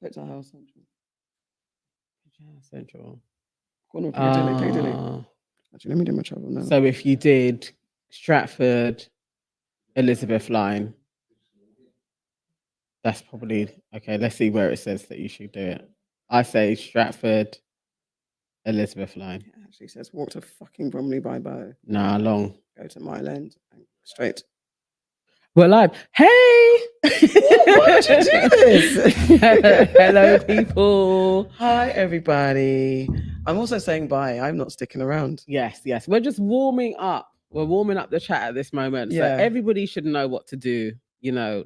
Picture House Central. Central. Go on, Piccadilly. Actually, let me do my travel now. So if you did Stratford, Elizabeth line, that's probably okay. Let's see where it says that you should do it. I say Stratford, Elizabeth line. It actually says walk to fucking Bromley by Bow. Nah, long. Go to Mile End and straight. We're live. Hey! Why did you do this? Hello, people. Hi, everybody. I'm also saying bye. I'm not sticking around. Yes. We're just warming up. We're warming up the chat at this moment. Yeah. So everybody should know what to do. You know,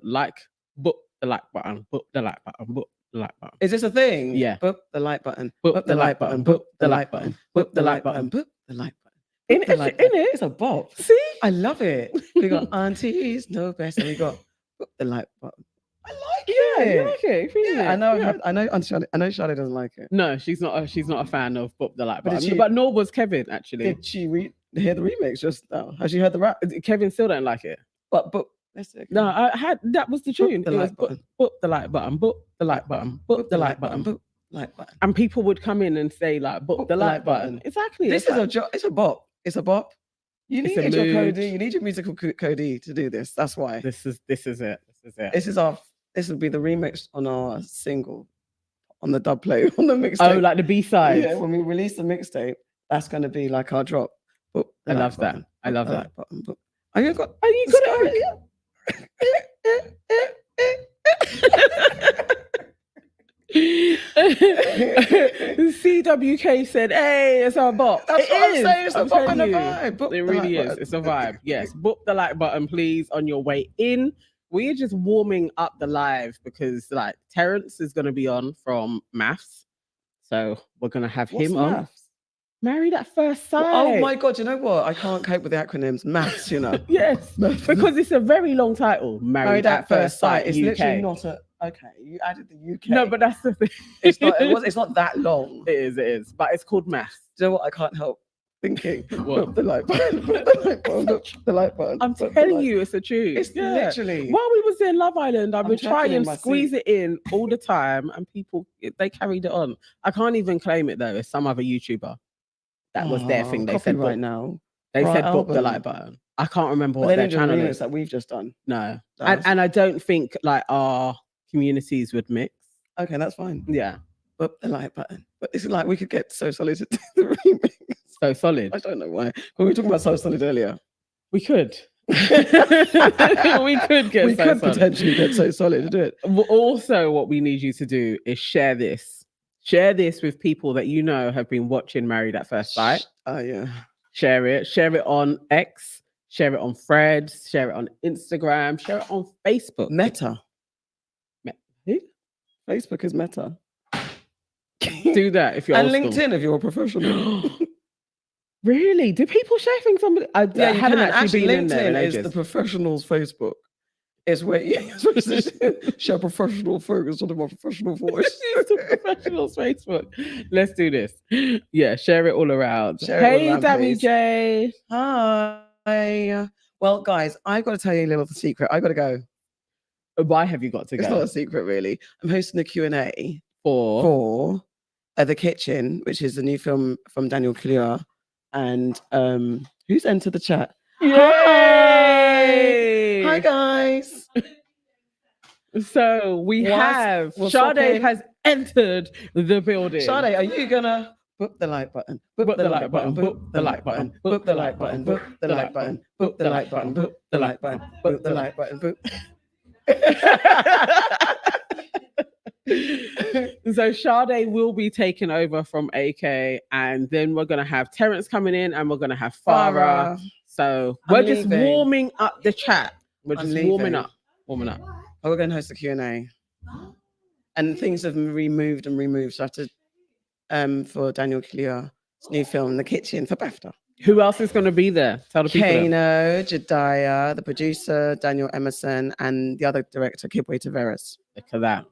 book the like button, book the like button, book the like button. Is this a thing? Yeah. Book the like button. Book the like button. Book the like button. Book the like button. Book the like button. In it, it's a bop. See, I love it. We got Aunties know best, and we got book the like button. I like it. Yeah, you like it. Yeah, I know. Yeah. I know. Charlotte doesn't like it. No, she's not a fan of book the like But button. But nor was Kevin actually. Did she hear the remix just now? Has she heard the rap? Kevin still don't like it. But let's see. No, that was the tune. Book the like button. Book the like button. Book the like button. Book the like button. Book like button. And people would come in and say like book the like button. Exactly. This is it's a bop. It's a bop. You need your Cody. You need your musical Cody to do this. That's why. This is it. This will be the remix on our single, on the dub play, on the mixtape. Oh, like the B-side. Yeah, when we release the mixtape, that's going to be like our drop. I love that. I love that. Oh, you got it. CWK said, "Hey, it's a bop." That's what I'm saying. It's a bop and a vibe. It really is. It's a vibe. Yes, book the like button, please, on your way in. We are just warming up the live because, like, Terence is going to be on from Maths, so we're going to have him on. Maths? Married at First Sight. Oh my God! You know what? I can't cope with the acronyms. Maths, you know. Yes, because it's a very long title. Married at First Sight. It's UK. literally not a. Okay, you added the UK. No, but that's the thing. It's not. It's not that long. It is. But it's called Maths. Do you know what? I can't help thinking. What? The like button. The like button. I'm telling you, it's a truth. It's literally. While we was in Love Island, I would try and squeeze it in all the time, and people they carried it on. I can't even claim it though. It's some other YouTuber. That was their thing. They said right now. They said book the like button. I can't remember what their channel is that we've just done. No, and I don't think like our communities would mix. Okay, that's fine. Yeah, book the like button. But it's like we could get So Solid to do the remix. So Solid. I don't know why. When we were talking about So Solid earlier, we could. we could potentially get So Solid to do it. Also, what we need you to do is share this. Share this with people that you know have been watching Married at First Sight. Oh, yeah. Share it. Share it on X. Share it on Threads. Share it on Instagram. Share it on Facebook. Meta. Who? Facebook is Meta. Do that if you're and LinkedIn if you're a professional. Really? Do people share things on? I haven't actually been in there. LinkedIn is the professionals' Facebook. It's where you're supposed to share professional focus on my professional voice. It's the professionals' Facebook. Let's do this. Yeah, share it all around. Hey, Dammy J. Hi. Well, guys, I've got to tell you a little secret. I've got to go. Why have you got to go? It's not a secret, really. I'm hosting a Q&A for The Kitchen, which is the new film from Daniel Kaluuya. And who's entered the chat? Yay! Hi, guys. So we have Sade has entered the building. Sade, are you gonna book the like button? Book the like button. Book the like button. Book the like button. Book the like button. Book the like button. Book the like button. Book the like button. Book. So Sade will be taking over from AK, and then we're gonna have Terence coming in, and we're gonna have Farah. So we're just warming up the chat. We're just warming up. Oh, we're going to host a Q&A. And things have been removed. So I have to, for Daniel Kaluuya's new film, The Kitchen, for BAFTA. Who else is going to be there? Tell the people. Kano, Jada, the producer, Daniel Emerson, and the other director, Kibwe Taveras. Look at that.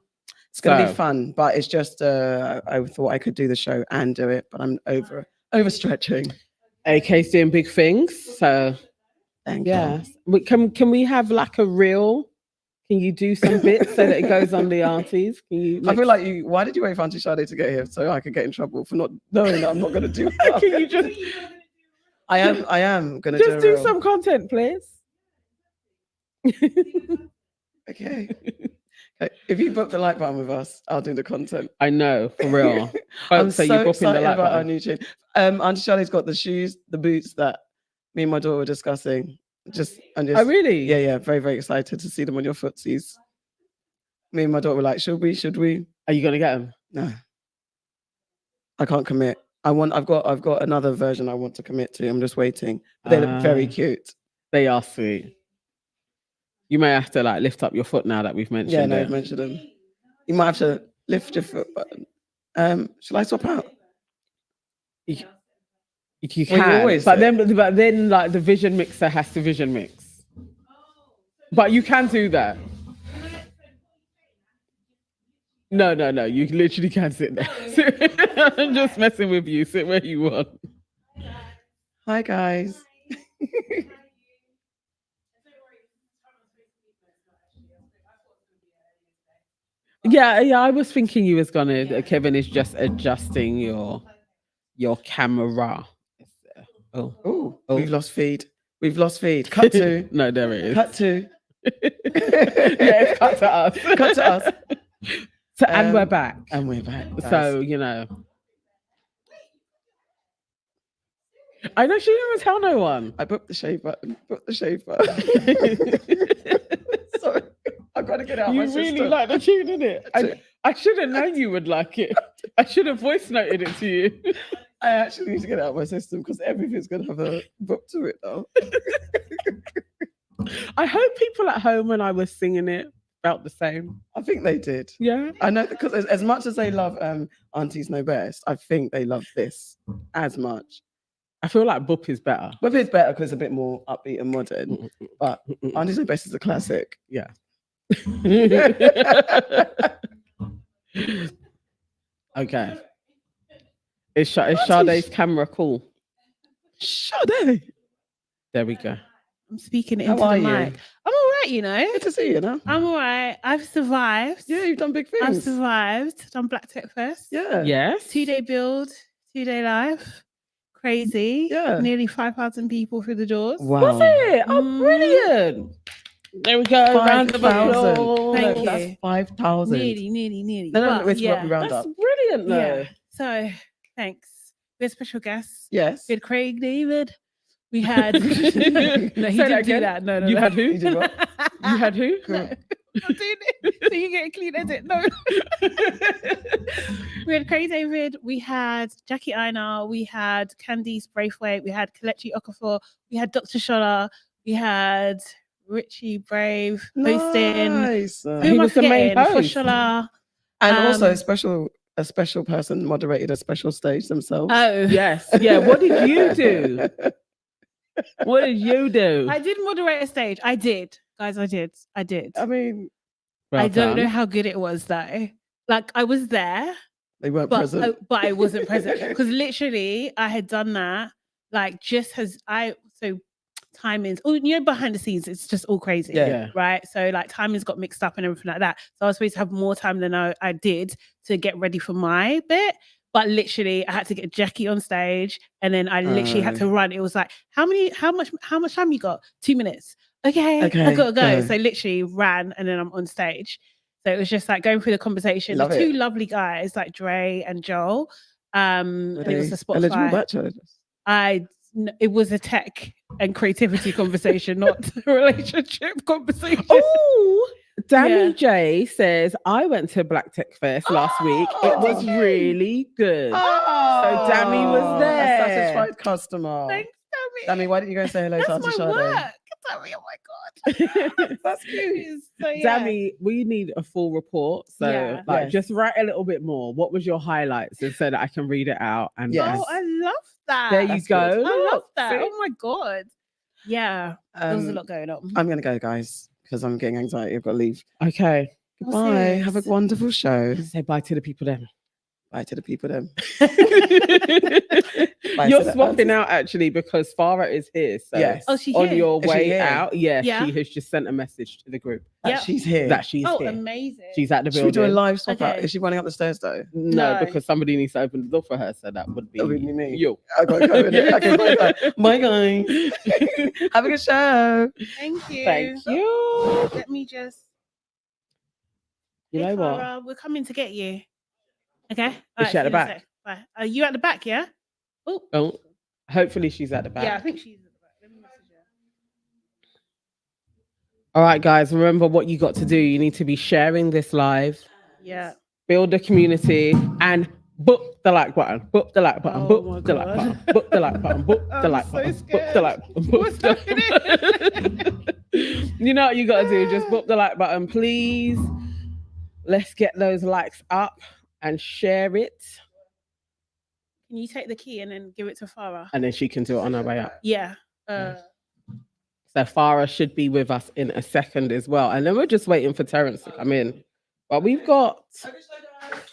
It's going to be fun, but it's just, I thought I could do the show and do it, but I'm overstretching. AK's doing big things, so... Thank you. Can we have like a real Can you do some bits so that it goes on the Aunties? Can you? I feel like you. Why did you wait for Auntie Sade to get here so I could get in trouble for not knowing that I'm not going to do that? Can you just I am going to just do reel. some content, please? Okay. If you book the like button with us, I'll do the content. I know, for real. I'm so so you're bopping excited the like about our button. new tune. Auntie Sade's got the shoes, the boots that me and my daughter were discussing. I'm just Oh, really? Yeah, very, very excited to see them on your footsies. Me and my daughter were like, should we? Are you gonna get them? No. I can't commit. I've got another version I want to commit to. I'm just waiting. But they look very cute. They are sweet. You may have to like lift up your foot now that we've mentioned Yeah, no, it. I've mentioned them. You might have to lift your foot button. Shall I swap out? You Well, you can, always but say. then like the vision mixer has to vision mix. But you can do that. No. You literally can sit there. I'm just messing with you. Sit where you want. Hi guys. Yeah. I was thinking you was gonna. Kevin is just adjusting your camera. Oh, we've lost feed. Cut to. No, there it is. Cut to. Yeah, it's cut to us. Cut to us. So, and we're back. And we're back. Guys. So, I know she didn't even tell no one. I booked the shave button. Sorry. I've got to get out of my You really system. like the tune, innit? I should have known you would like it. I should have voice noted it to you. I actually need to get it out of my system because everything's going to have a book to it now. I hope people at home when I was singing it felt the same. I think they did. Yeah. I know, because as much as they love Aunties Know Best, I think they love this as much. I feel like Boop is better. But it's better because it's a bit more upbeat and modern. But Aunties Know Best is a classic. Yeah. Okay. Is Sade's camera cool? Sade. There we go. I'm speaking How into are the you? mic. I'm all right, you know. Good to see you now. I'm all right. I've survived. Yeah, you've done big I've things. survived. Done Black Tech Fest. Yeah. Yes. 2-day build, 2-day live. Crazy. Yeah. Nearly 5,000 people through the doors. Wow. Was it? Oh, Mhm. brilliant. There we go. Round of 5,000. applause. Thank No, you. that's 5,000. Nearly. No, But it's yeah. what we round That's up. brilliant, though. Yeah. So thanks. We had special guests. Yes. We had Craig David. We had no, he Say didn't that do again. that. No. You had who? You did what? You had who? No, I'm doing it. So you get a clean edit. No. We had Craig David, we had Jackie Einar, we had Candice Braithwaite, we had Kelechi Okafor, we had Dr. Shola, we had Richie Brave hosting. Nice. Who He am I was the main forgetting? host. Foshola. And also a Um, special person moderated a special stage themselves. Oh, Yes. Yeah. What did you do? What did you do? I did moderate a stage. I did. Guys, I did. I mean, I don't know how good it was though. Like I was there, they weren't but present. I wasn't present because literally I had done that like just as timings. Oh, you know, behind the scenes, it's just all crazy. Yeah. Right. So like timings got mixed up and everything like that. So I was supposed to have more time than I did to get ready for my bit. But literally, I had to get Jackie on stage, and then I literally had to run. It was like, how much time you got? 2 minutes. Okay, I gotta go. So literally ran, and then I'm on stage. So it was just like going through the conversation. Love The two it. lovely guys, like Dre and Joel. It was a Eligible Spotify. bachelor. It was a tech and creativity conversation, not a relationship conversation. Oh, Danny Yeah. J says, I went to Black Tech Fest last week. It was did you? really good. Oh, Dammy was a there. satisfied customer. Thanks, Tammy. Dammy, why didn't you go and say hello to That's Auntie my Sade? work. Tammy, oh my god. That's cute. So, yeah. Dammy, we need a full report. So Yeah. like Yes. just write a little bit more. What was your highlights? And so that I can read it out. And Yes. Oh, I love that. there you That's go. good. I love Look, that. see? Oh my god. Yeah. There was a Um, lot going on. I'm going to go, guys, because I'm getting anxiety. I've got to leave. Okay. Goodbye. Have a serious. wonderful show. Say bye to the people then. Bye to the people then. Bye You're to the swapping aunties. out actually because Farah is here. So Yes. Oh, she on here? your Is she way here? out, yeah, Yeah. she has just sent a message to the group That Yep. she's here. that she's Oh, here. amazing. She's at the Should we do a building. live swap out? Okay. Is she running up the stairs though? No, No. because somebody needs to open the door for her, so that would be That would be me. you. I got to go in it. Okay, bye guys. Have a good show. Thank you. Thank you. Let me just. You Hey, know what? Farah, we're coming to get you. Okay. Is Alright, she at see the you in a back? sec. Bye. Are you at the back? Yeah. Oh. Oh, hopefully she's at the back. Yeah, I think she's at the back. Let me message her. All right, guys. Remember what you got to do. You need to be sharing this live, Yeah. build a community, and book the like button. Book the like button. Oh Book my the like God. button. Book the like button. Book the I'm like so button. Book scared. the like button. Book What's the You know what you got to do. Just book the like button, please. Let's get those likes up and share it, Can you take the key and then give it to Farah? and then she can do it on her way up. Yeah. So Farah should be with us in a second as well. And then we're just waiting for Terence to come in. But we've got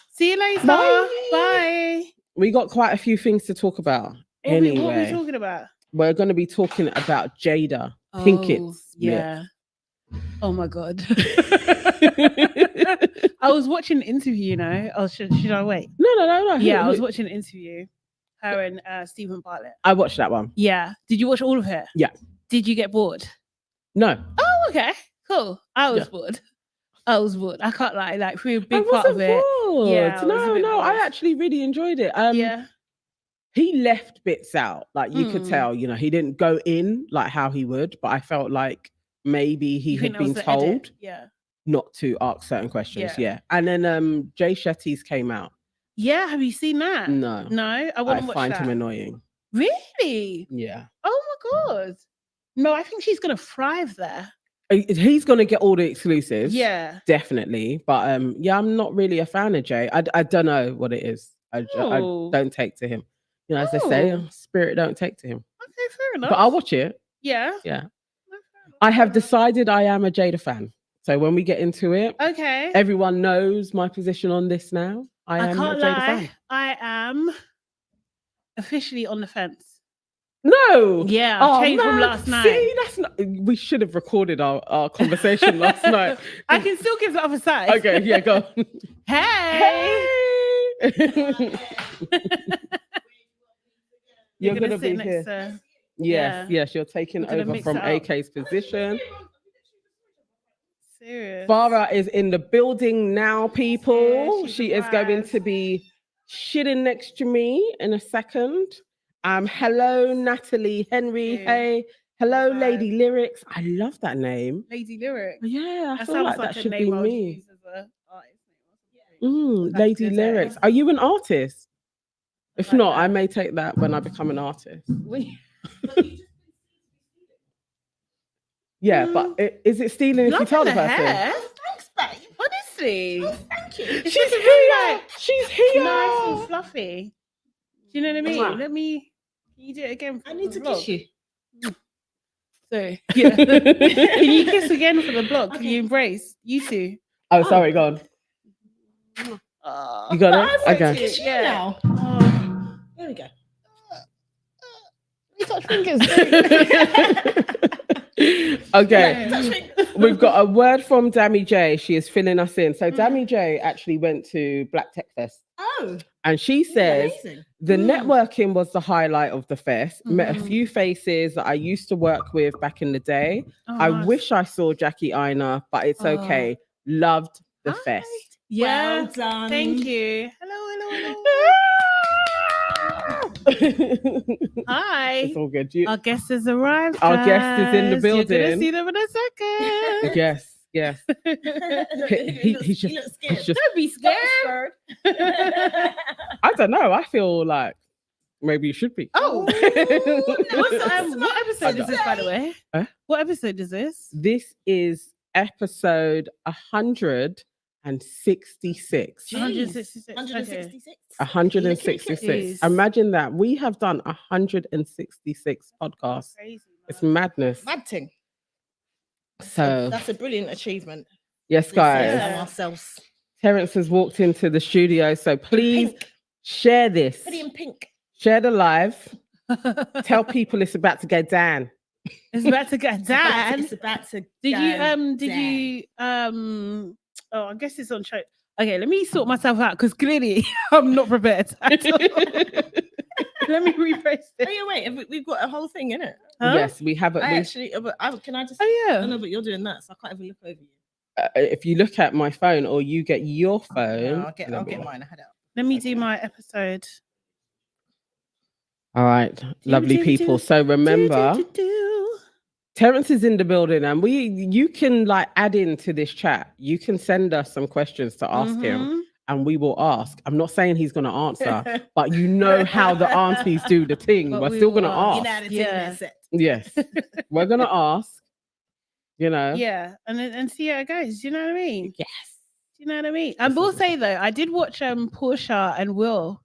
See you later. Bye. Bye. we got quite a few things to talk about. What are we Anyway, talking about? we're going to be talking about Jada Pinkett Smith. Yeah. Oh my God. I was watching an interview, you know. Oh, should I wait? No. Yeah, I was watching an interview. Her and Stephen Bartlett. I watched that one. Yeah. Did you watch all of it? Yeah. Did you get bored? No, Oh, okay. Cool. I was Yeah. bored. I was bored. I can't lie. Like, through a I big part of wasn't it. bored. Yeah, I was a no, bit bored. I actually really enjoyed it. Yeah. He left bits out, like you could Hmm. tell. You know, he didn't go in like how he would, but I felt like maybe he You think had that was been the edit? told Yeah. not to ask certain questions. Yeah. Yeah. And then Jay Shetty's came out. Yeah. Have you seen that? No. No, I I wouldn't watch find that. him annoying. Really? Yeah. Oh my God. No, I think she's gonna thrive there. He's gonna get all the exclusives. Yeah. Definitely. But yeah, I'm not really a fan of Jay. I don't know what it is. I Oh. don't take to him. You know, as they say, Oh. spirit don't take to him. Okay, fair enough. But I'll watch it. Yeah. Yeah. No, fair enough, I fair have enough. decided I am a Jada fan. So when we get into it, Okay. everyone knows my position on this now. I I am a can't Jada lie. fan. I am officially on the fence. No. Yeah, I've changed from man. last night. See, that's not. We should have recorded our conversation last night. I can still give the other side. Okay, yeah, go. Hey. Hey. You're gonna be sit here. next to. Yes, yes, you're taking We're gonna over mix from it up. AK's position. Serious. Farah is in the building now, people. she's She is going arrived. to be shitting next to me in a second. Hello, Natalie Henry. Yeah. Hey, hello, Arrived. Lady Lyrics. I love that name. Lady Lyric. Yeah, I That feel sounds like like that a should be name I would me. use as a artist name or something. Lady That's Lyrics. it. Are you an artist? If like not, I that. may take that when I become an artist. Yeah, but is it stealing if you Love tell the the person? hair. Thanks, babe. Honestly. Thank you. It's She's just here. very, She's here. nice and fluffy. Do you know what I mean? Mwah. Let me. Can you do it again? I for need the to vlog? kiss you. So yeah. Can you kiss again for the blog? Can Okay. you embrace? You two. Oh, sorry, go on. You got I it? want to Okay. kiss you Yeah. now. Oh. There we go. We touch fingers. Okay. Touch fingers. We've got a word from Dammy J. She is filling us in. So Dammy J actually went to Black Tech Fest, Oh, and she says amazing. the Mm. networking was the highlight of the fest. Met a Mhm. few faces that I used to work with back in the day. Oh, I nice. wish I saw Jackie Ina, but it's Oh. okay. Loved the Hi. fest. Yeah. Well done. Thank you. Hello. Hi. It's all good. You, Our guest has arrived. Our guest is in the guys. You're building. gonna see them in a second. yes. he He's just- looks he's scared. just- Don't be scared. I don't know. I feel like maybe you should be. Oh. What episode is this, by the way? Huh? What episode is this? This is episode 166. 166. 166. 166. Jeez. Imagine that. We have done 166 podcasts. Crazy. It's man. madness. Mad thing. So, That's a brilliant achievement. yes, guys. Yeah. Ourselves. Terence has walked into the studio. So please Share this. Pretty in pink. Share the live. Tell people it's about to go down. It's about to get down. It's about to. Did you oh, I guess it's on show. Okay, let me sort myself out because clearly I'm not prepared at all. Let me rephrase Oh it. yeah, wait. We've got a whole thing in it. Huh? Yes, we have at I least. actually, can I just? Oh yeah. Oh, no, but you're doing that, so I can't even look over you. If you look at my phone or you get your phone. No, I'll get mine. I had it up. Let me do my episode. All right, lovely people. So remember, Terence is in the building, and you can like add into this chat. You can send us some questions to ask him, and we will ask. I'm not saying he's going to answer, but you know how the aunties do the thing. But We're we still going to will ask. You know how to take Yeah. that set. Yes, we're going to ask. You know. Yeah, and see how it goes. You know what I mean? Yes. You know what I mean? I will say though, I did watch Porscha and Will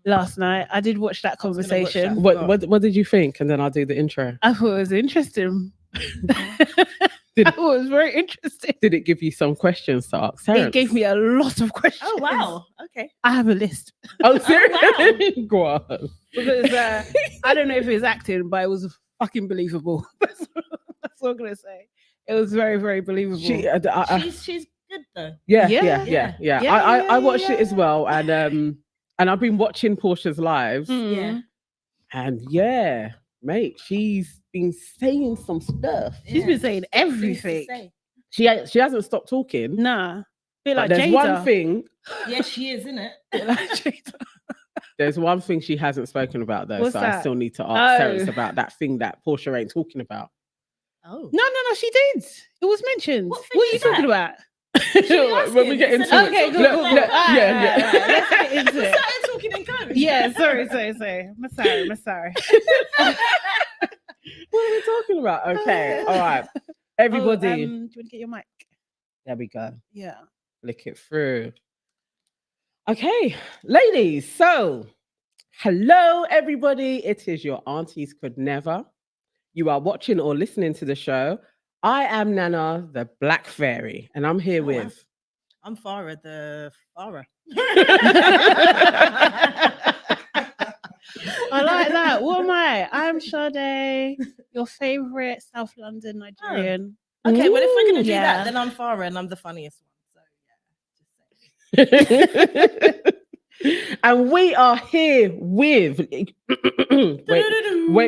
last night. I did watch that I was gonna watch conversation. that. What did you think? And then I'll do the intro. I thought it was interesting. I thought it was very interesting. Did it give you some questions to ask? It Terence? gave me a lot of questions. Oh wow. Okay. I have a list Oh, seriously? Go on. because I don't know if it was acting, but it was fucking believable. That's all I'm gonna say. It was very, very believable. She's good though. Yeah. Yeah, I watched yeah. it as well, and I've been watching Portia's lives, Mm. Yeah. and yeah, mate, she's been saying some stuff. She's been saying everything. She hasn't stopped talking. Nah, bit But like there's Jada. one thing. Yeah, she is, isn't it? Bit like Jada. There's one thing she hasn't spoken about though, What's so I that? still need to ask Terence Oh. about that thing that Porscha ain't talking about. Oh. No, she did. It was mentioned. What What, thing are you is talking that? about? When we get into it. Okay, good. Look, look, Alright, yeah. alright, let's get into We it. started talking in code. Yeah, sorry. I'm sorry. What are we talking about? Okay, all right. Everybody, do you want to get your mic? there we go. Yeah. Flick it through. Okay, ladies. So, hello, everybody. It is your Aunties Could Never. You are watching or listening to the show. I am Nana, the Black Fairy, and I'm here Oh, wow. with. I'm Farah, the Farah. I like that. What am I? I'm Sade, your favorite South London Nigerian. Okay, well, if we're gonna do Yeah. that, then I'm Farah and I'm the funniest one. So yeah, just saying. And we are here with. Wait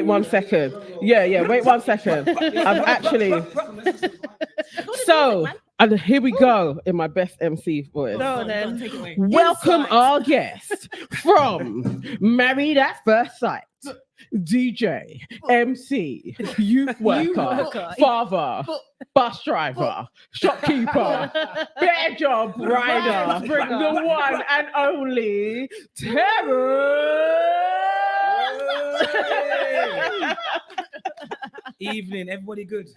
1 second. Yeah. Wait 1 second. I've actually. So, and here we go in my best MC voice. No, then. Take it away. Welcome Insight. our guest from Married at First Sight, DJ, MC, youth worker, father, bus driver, shopkeeper, bear job rider, the one and only Terence. Evening, everybody good?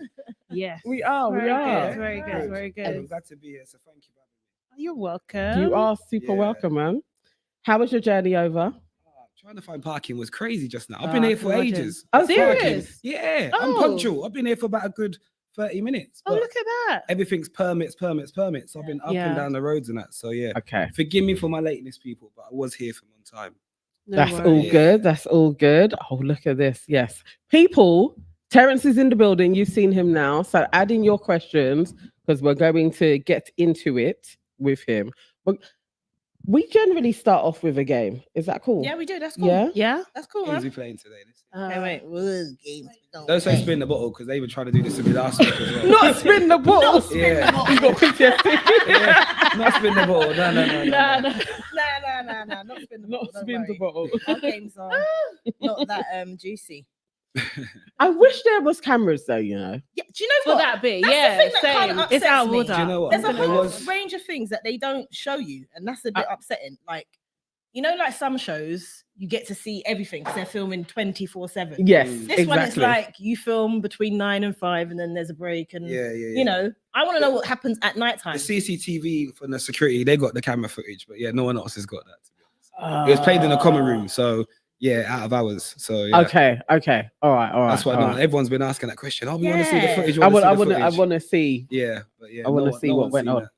Yes. We are. Very good. Very I'm good. glad to be here, so thank you. You're welcome. You are super Yeah. welcome, man. How was your journey over? Trying to find parking was crazy just now. I've been here for imagine. ages. Oh, Serious? Yeah, I'm Oh. punctual. I've been here for about a good 30 minutes. Oh, but look at that. everything's permits. I've been up Yeah. and down the roads and that. So yeah, Okay. forgive me for my lateness, people, but I was here from on time. No That's all worries. good. That's all good. Oh, look at this. Yes. People, Terence is in the building. You've seen him now. So add in your questions because we're going to get into it with him. But we generally start off with a game. Is that cool? Yeah, we do. That's cool. Yeah. Yeah. That's cool, Who's we man. playing today? Okay, wait. Whoa, games. Don't say spin the bottle because they were trying to do this to me last week as well. Not spin the ball. Yeah. You got PTSD. Yeah, not spin the bottle. No. No. No, not spin the bottle. Not don't spin the worry. bottle. Our games are not that juicy. I wish there was cameras though, you know. Yeah, do you know Will what? that be? That's the Yeah. thing that Same. kinda It's out upsets of me. order. Do you know what? There's a It whole was- range of things that they don't show you, and that's a bit upsetting. Like, you know, like some shows, you get to see everything because they're filming 24/7. Yes, This one is exactly. like you film between 9 and 5, and then there's a break, and Yeah. you know, I want to know what happens at nighttime. The CCTV from the security, they got the camera footage, but yeah, no one else has got that. To be honest. It was played in the common room, so yeah, out of hours. So yeah. Okay. All right. That's why all no, right. everyone's been asking that question. Oh, we want to see the Yeah. footage. I see the want footage. to see. Yeah, but yeah, I want to one- see what one's went seen on. that.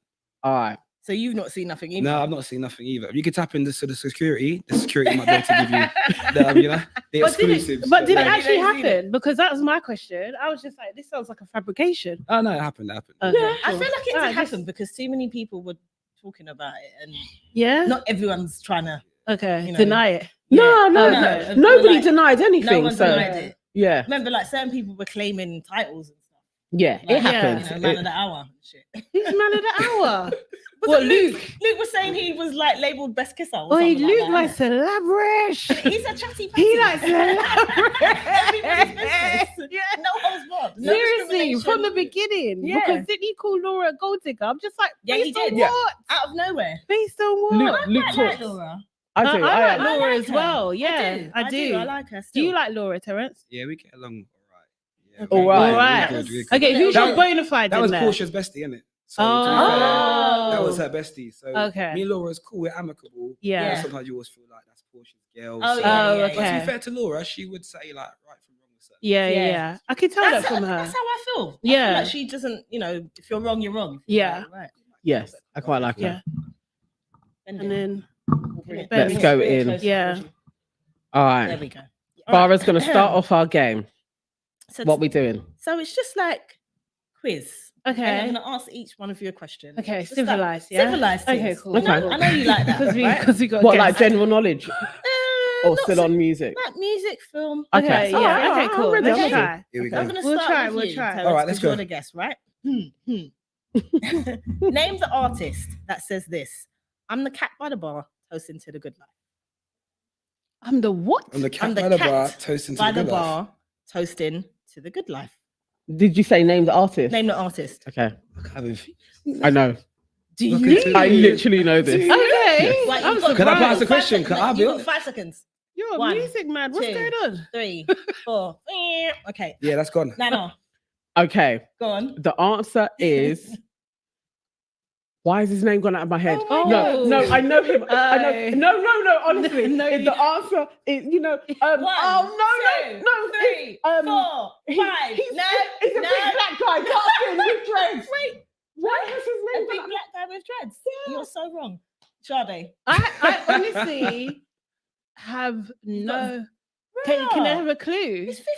All right. So you've not seen nothing either. No, I've not seen nothing either. You could tap into the security. The security might be able to give you the exclusives. But did it Have you actually not seen it? happen? Because that was my question. I was just like, this sounds like a fabrication. Oh no, it happened. Okay, I feel cool. like it Alright, did happen because too many people were talking about it, and Yeah. not everyone's trying to. Okay. you know. Deny it. No, no, Okay. no. No, Nobody like, denied No anything. one So denied it. yeah, Remember, like certain people were claiming titles and stuff. yeah, Like, it happened. You know, man of the hour and shit. Who's man of the hour? Was What, it Luke? Luke was saying he was like labeled best kisser. Or Oh, something Luke like likes that, to lavish. innit? He's a chatty. He likes to Everybody's business. lavish. No holds barred. No Seriously, from the discrimination. beginning. Yeah. Because didn't he call Laura a gold digger? I'm just like, Yeah, he based on did. Yeah. what? Out of nowhere. Based on what? Luke I like talks. Laura. I do. I I like am. Laura I like as her. well. Yeah, I do. I like her. Do Still. you like Laura, Terence? Yeah, we get along all right. Okay. All right. All right. We're good, we're good. Okay, who's That your was- bona fide That in was there? Porscha's bestie, innit? So Oh. to be fair, that was her bestie. So Okay. me and Laura's cool. We're amicable. Yeah. But sometimes you always feel like that's Porscha's girl. Oh, so- yeah, Oh, yeah, But to okay. be fair to Laura, she would say like right from wrong with certain. Yeah, yeah, Yeah. yeah. I can tell That's, that from her. that's how I feel. I Yeah. feel like she doesn't, you know, if you're wrong, you're wrong. If you're Yeah. right, you're right. Yes, I quite like Yeah. it. And then Let's go in. Yeah. All There right, we go. Farah's going to start off our game. So, What we doing? so it's just like quiz. And I'm Okay. going to ask each one of you a question. Okay, Just like civilized, yeah? Civilized. Okay, things. cool. Okay. I know you like that. Because we got What, guests. like general knowledge, or not still so- on music? like music, film. Okay, Okay. yeah. Alright, Okay, alright, cool. I'm ready, Let's I'm ready. try. Here we Okay. go. I'm going to We'll start try, with we'll you, try. Terence, All right, let's 'cause you're go. the guest, right? Name the artist that says this. I'm the cat by the bar, toasting to the good life. I'm the what? On the cat I'm the by the cat bar, toasting to By the the good life. bar, toasting to the good life. Did you say name the artist? Name the artist. Okay, Having- I know. Do Look you? into I it. literally know this. Okay. Right, I'm you've got Can I surprised. pass the question? Can I You've be got honest? 5 seconds. You're a One, music man. What's 2, going on? 3, 4. Okay. Yeah, that's gone. No. Okay, Go on. the answer is. Why is his name gone out of my head? Oh my no, God. I know him. I Oh. know. No. Honestly, No, if the answer is, One, oh no, 3, 4, 5. He's No. a no. big black guy, dark skin with dreads. Wait. Why has his A name big gone out? black guy with dreads. You're so wrong. Sade. I honestly have no. Can I have a clue? It's 50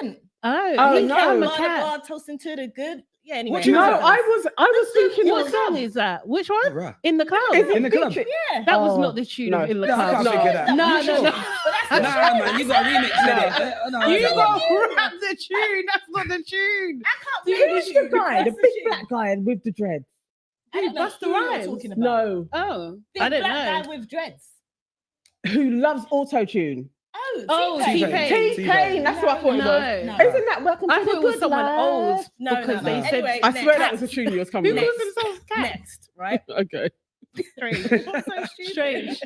Cent. Oh, Oh, he no. I'm a Bar to cat. bar, toasting to the good. Yeah, anyway. What do you No, know? I was thinking What of song is that? Which Oh, one? right. In the Cloud. Is it In the club. featuring- Yeah. That was Oh, not the tune no. of In the No, I Cloud. can't No, figure that. no, You no, sure? no. But that's Nah, man, you got to remix it. No, You no, got no. to rap the tune. That's not the tune. I can't Who's the guy? The big black guy with the dreads. Dude, that's the rhymes. talking about. No, Oh, Big I don't black know. guy with dreads. who loves auto tune? Oh, T-Pain. T-Pain. T-Pain. That's what I thought it was. No. No. Isn't that Welcome I to thought the it was Good someone Life? old No, because no, they no. said Anyway, I swear that next. was a tune you was coming who with. calls themselves cat? Next, right? Okay. Strange. What's so stupid? Strange.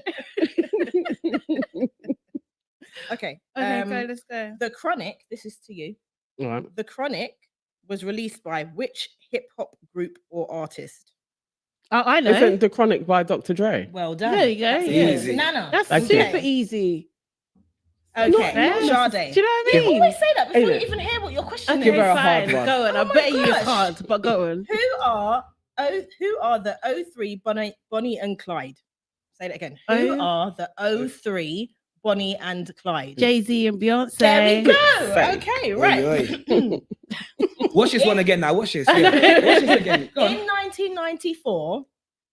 Okay. Okay, go, let's go. The Chronic, this is to you. All right. The Chronic was released by which hip hop group or artist? Oh, I know. Isn't The Chronic by Dr. Dre? Well done. There you go, That's yeah. Easy. Nana. That's Thank super you. easy. Okay. Not fair. Sade. Do you know what I You mean? always say that before you Ain't it? even hear what your question Okay, Give is. her a hard fine. one. Go on. Oh I my bet you it's gosh. hard, but go on. Who are the 03 Bonnie and Clyde? Say that again. Who Oh. are the 03 Bonnie and Clyde? Jay-Z and Beyonce. There we go. Say. Okay, Oi, right. oi. Watch this one again now. Watch this. Yeah. Watch this again. Go In on. 1994,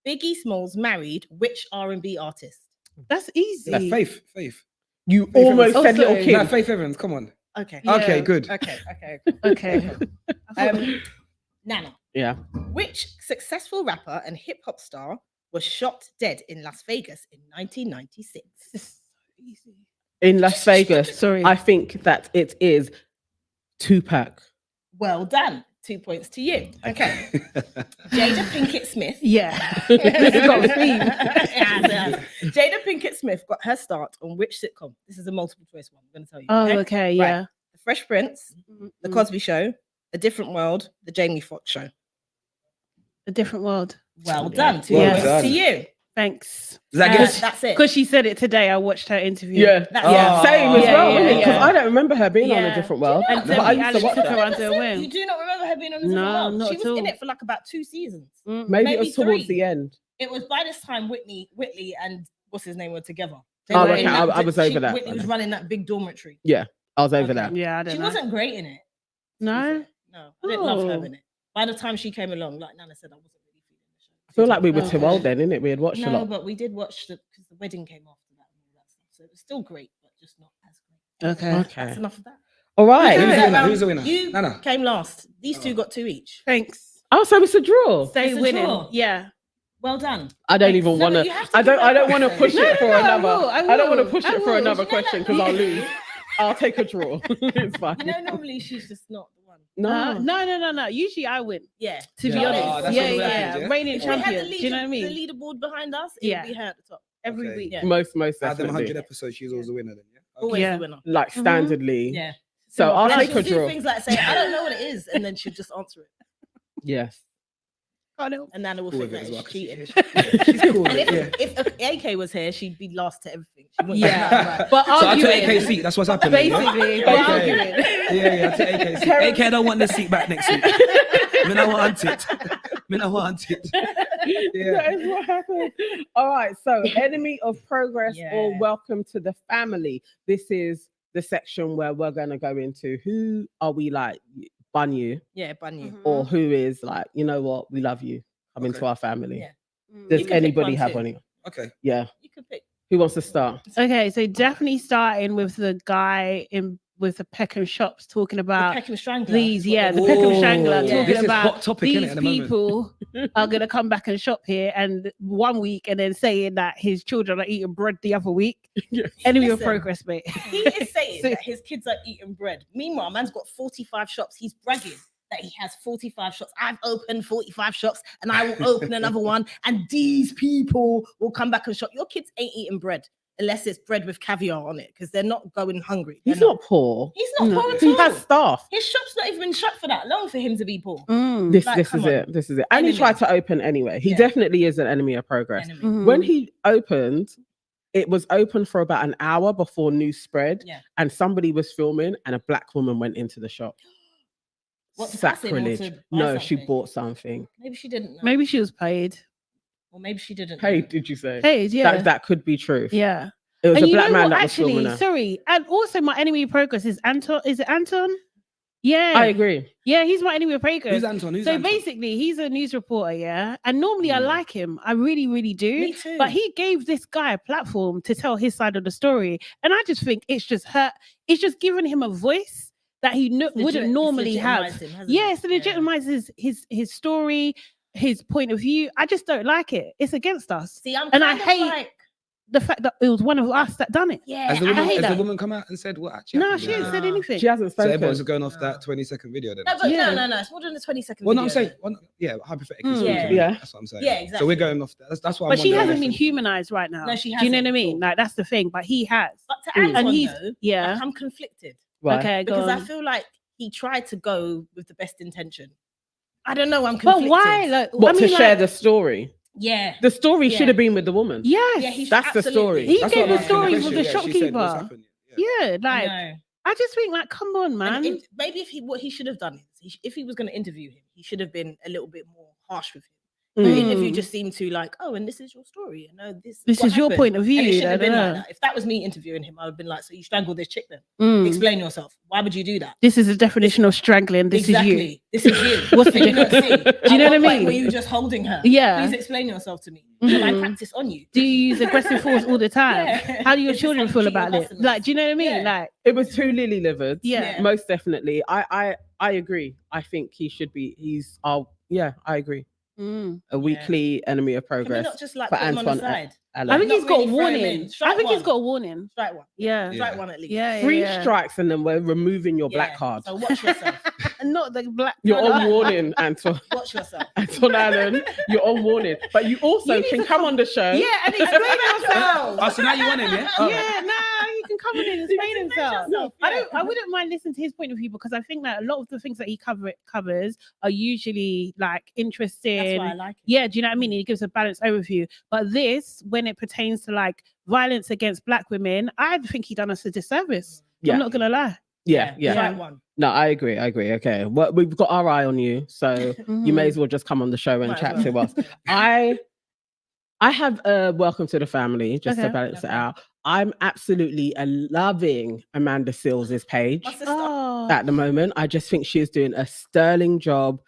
Biggie Smalls married which R&B artist? That's easy. Nah, Faith. You Faith almost Evans. said Little Also- Kim. Nah, Faith Evans. Come on. Okay. Yeah. Okay, good. Okay. Okay. Nana, Yeah. which successful rapper and hip hop star was shot dead in Las Vegas in 1996? In Las Vegas. Sorry. I think that it is Tupac. Well done. 2 points to you. Okay. Jada Pinkett Smith. Yeah. It's got a theme. Jada Pinkett Smith got her start on which sitcom? This is a multiple choice one. I'm going to tell you. Oh, okay. Yeah. The Fresh Prince, The Cosby Show, A Different World, The Jamie Foxx Show. A different world. Well done. 2 Well points done. to you. Thanks. Does that get That's it. Because she said it today. I watched her interview. Yeah. That's Yeah. Same as Yeah, well. yeah, Because yeah. I don't remember her being on Yeah. A Different World. And But I used to Alex watch took that. her under a wing. You do not remember her being on the No, Different World? not She at was all. in it for like about 2 seasons. Maybe it maybe was towards 3. the end. It was by this time Whitley and what's his name were together. They Oh, were okay, in that- I was over that. Whitney was running that big dormitory. Yeah, I was over Okay. that. Yeah, I don't She know. wasn't great in it. to be No? fair. No, I didn't love her Oh. in it. By the time she came along, like Nana said, I wasn't really feeling the show. I feel like we were too Okay. old then, innit? We had watched a No, lot. but we did watch because the wedding came after that and all that stuff. So it was still great, but just not as great. Okay. Okay. That's enough of that. All right. Who's the That winner? round, Who's the winner? You Nana. came last. These two got 2 each. Thanks. Oh, so it's a draw. Stay It's a winning. draw. Yeah. Well done. I don't Thanks. even No, want but to. you have to I give don't that want to question. push it for No, I another. will, I don't want to will, push I it for will. another You know question that- because I'll lose. I'll take a draw. It's fine. You know, normally she's just not the one. No. Usually I win. Yeah. To be Yeah. honest. Oh, that's yeah, what yeah, happens, yeah? Reigning If we had champion. the Do you know what I mean? The leaderboard behind us, it Yeah. would be her at the top. Every Okay. week. Yeah. Most Out of them definitely. 100 episodes, she's always the winner then, yeah? Okay. Always Yeah. the winner. Like standardly. Yeah. So I'll Like, take she'll a do draw. things like say, I don't know what it is, and then she'll just answer it. Yes. I know. And Nana will Cool think with it that as it's well. cheating. She's cool with And it, yeah. if AK was here, she'd be last to everything. She wouldn't Yeah. know, right. But So I took arguing. AK seat, that's what's happening. yeah? Basically, Okay. arguing. Yeah, I took AK seat. AK, I don't want the seat back next week. I mean, I want it. Yeah. That is what happened. All right. So, enemy of progress or Yeah. welcome to the family. This is the section where we're going to go into who are we like, bun you, Yeah, bun you. or who is like, you know what, we love you, come into Okay. our family. Yeah. Does You can pick anybody one have too. one? Okay. Yeah. You could pick. Who wants to start? Okay, so definitely starting with the guy with the Peckham shops talking about Peckham Strangler. these, is what yeah, they the call it. Peckham Strangler, Yeah. talking This is about hot topic, innit, these at the moment. people are gonna come back and shop here, and 1 week, and then saying that his children are eating bread the other week. Enemy of Listen. progress, mate. He is saying that his kids are eating bread. Meanwhile, man's got 45 shops. He's bragging that he has 45 shops. I've opened 45 shops and I will open another one. And these people will come back and shop. Your kids ain't eating bread unless it's bread with caviar on it because they're not going hungry. They're He's not poor. He's not No. poor at He all. has staff. His shop's not even been shut for that long for him to be poor. Mm. This Like, is come on. it. This is it. And he Enemy. tried to open anyway. He Yeah. definitely is an enemy of progress. Enemy. Mhm. When he opened, it was open for about an hour before news spread, Yeah. and somebody was filming, and a black woman went into the shop. What, to pass it or to Sacrilege. buy No, she something? bought something. Maybe she didn't know. Maybe she was paid. Or maybe she didn't Hey, know. did you say? Paid, yeah. That could be truth. Yeah. It was And a you black know man what, that was filming actually, her. sorry. And also my enemy of progress is Anton. Is it Anton? Yeah. I agree. Yeah, he's my enemy of progress. Who's Anton? Who's So Anton? basically, he's a news reporter, yeah. And normally I like him. I really, really do. Me too. But he gave this guy a platform to tell his side of the story. And I just think it's just hurt. It's just giving him a voice that he wouldn't normally have. Yes, it legitimizes his story, his point of view. I just don't like it. It's against us. See, I'm And I kind of hate like, the fact that it was one of us that done it. yeah, Has the I woman, hate has that. the woman come out and said what actually No, happened? she ain't said No. anything. She hasn't So spoken. everyone's going off that 20-second video then. No, but Yeah. no, it's more than a 20-second Well, no, I'm video. saying, well, yeah, hypothetically. Mm. speaking, Yeah. Yeah. That's what I'm saying. Yeah, So exactly. we're going off that. That's why I'm But she wondering hasn't been if- humanized right now. No, she Do you know what I hasn't, mean? cool. Like that's the thing. But he has. But to Mm. Anton, And he's though, yeah. like, I'm conflicted Right. Okay, go because I on. feel like he tried to go with the best intention. I don't know. I'm But conflicted. why? Like, What, I mean, to share like, the story? Yeah. The story Yeah. should have been with the woman. yes. Yeah, he's That's the absolutely- story. He That's gave what the I'm asking story question. with the Yeah, she said what's shopkeeper. happened. Yeah. Yeah, I like know. I just think like, come on, man. And maybe what he should have done is if he was going to interview him, he should have been a little bit more harsh with him. The interview Mm. just seemed to like, oh, and this is your story. You know, this This what is your happened. point of And view. it shouldn't I have been don't like know. that. If that was me interviewing him, I would have been like, so you strangled this chick then? Mm. Explain yourself. Why would you do that? This is the definition of strangling. This is you. This is you. What's the Can you not see? Do you know what I mean? Were you just holding her? Yeah. Please explain yourself to me. Shall I Mhm. practice on you? Do you use aggressive force all the time? Yeah. How do your This is children how you feel treat your about it? customers. Like, do you know what I mean? Yeah. Like, It was too lily livered. yeah. Most definitely. I agree. I think he should be. He's. Yeah, I agree. Mm. A weekly enemy of Can we progress. not just like for put him on the Antoine side? Hello. I think Not he's got a really throw him warning. in. Strike I think he's one. got a warning. Strike one. Yeah. Yeah. Strike one at least. Yeah. Three yeah. strikes and then we're removing your black Yeah. card. So watch yourself. And not the black. You're card. on warning, Anton. Watch yourself. Anton Allen, you're on warning. But you also You need can to come on the show. Yeah, and explain yourself. Oh, so now you want him, yeah? Oh. Yeah, nah, he can come in and explain himself. yourself, I yeah. don't. I wouldn't mind listening to his point of view because I think that a lot of the things that he covers are usually like interesting. That's why I like it. Yeah, do you know what I mean? He gives a balanced overview. But this, when it pertains to like violence against black women, I think he done us a disservice. Yeah. I'm not gonna lie. Yeah. Strike one. No, I agree. Okay. Well, we've got our eye on you. So you may as well just come on the show and Might as chat well. to us. I have a welcome to the family just to Okay. balance it Okay. out. I'm absolutely loving Amanda Seals' page My sister. Oh, at the moment. I just think she is doing a sterling job.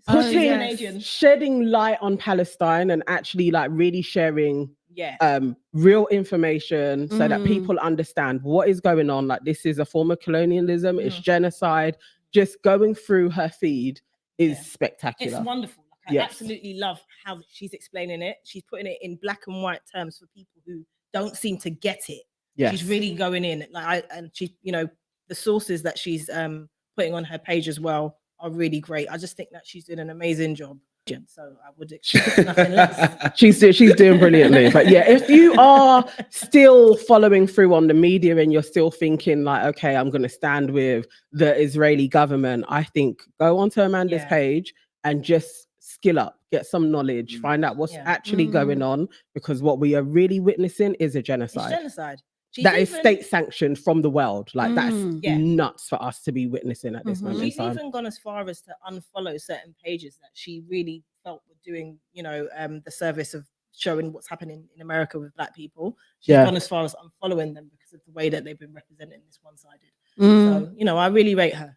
Oh, She's putting- yes. Canadian. shedding light on Palestine and actually like really sharing Yeah. real information so that Mm. people understand what is going on. Like this is a form of colonialism, it's Mhm. genocide. Just going through her feed is Yeah. spectacular. It's wonderful. Like, I Yes. absolutely love how she's explaining it. She's putting it in black and white terms for people who don't seem to get it. Yes. She's really going in. And she, the sources that she's putting on her page as well are really great. I just think that she's doing an amazing job. So I would expect nothing less. She's doing brilliantly. But yeah, if you are still following through on the media and you're still thinking like, okay, I'm going to stand with the Israeli government, I think go onto Amanda's Yeah. page and just skill up, get some knowledge, Mm. find out what's Yeah. actually going on, because what we are really witnessing is a It's genocide. genocide. She's That is even- state sanctioned from the world. Like that's Yeah. nuts for us to be witnessing at this Mhm. moment in She's time. even gone as far as to unfollow certain pages that she really felt were doing, the service of showing what's happening in America with black people. She's Yeah. gone as far as unfollowing them because of the way that they've been representing this one-sided. Mm. So, I really rate her.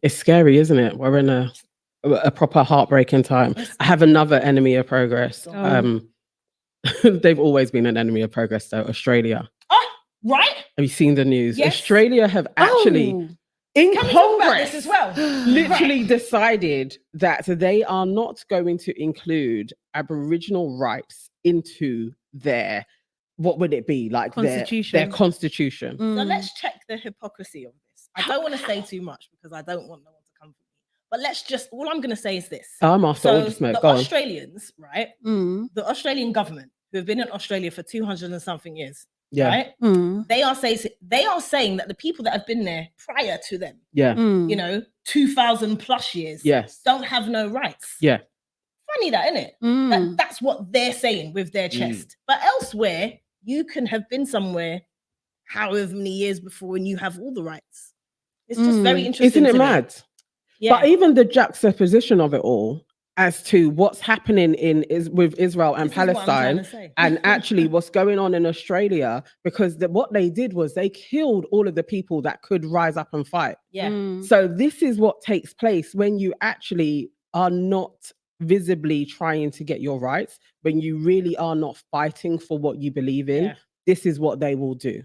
It's scary, isn't it? We're in a proper heartbreaking time. I have another enemy of progress. Oh. They've always been an enemy of progress, though. Australia. Oh, right? Have you seen the news? Yes. Australia have actually, Oh. in Can we talk about Congress, this as well? literally decided that they are not going to include Aboriginal rights into their, what would it be? Like their Constitution. constitution. So Mm. let's check the hypocrisy of this. I don't want to say too much because I don't want no one to come for me. But all I'm going to say is this. I'm after all So the smoke. the Go on. Australians, right? Mm. The Australian government, who have been in Australia for 200 and something years, Yeah. right? Mm. They are saying that the people that have been there prior to them, Yeah. Mm. 2000 plus years, Yes. don't have no rights. Yeah. Funny that, isn't it? Mm. That's what they're saying with their chest. But elsewhere, you can have been somewhere however many years before and you have all the rights. It's just very interesting. Isn't it to me. mad? Yeah. But even the juxtaposition of it all as to what's happening with Israel and This is what I'm trying Palestine, to say. and actually what's going on in Australia, because what they did was they killed all of the people that could rise up and fight. Yeah. Mm. So this is what takes place when you actually are not visibly trying to get your rights, when you really are not fighting for what you believe in. Yeah. This is what they will do.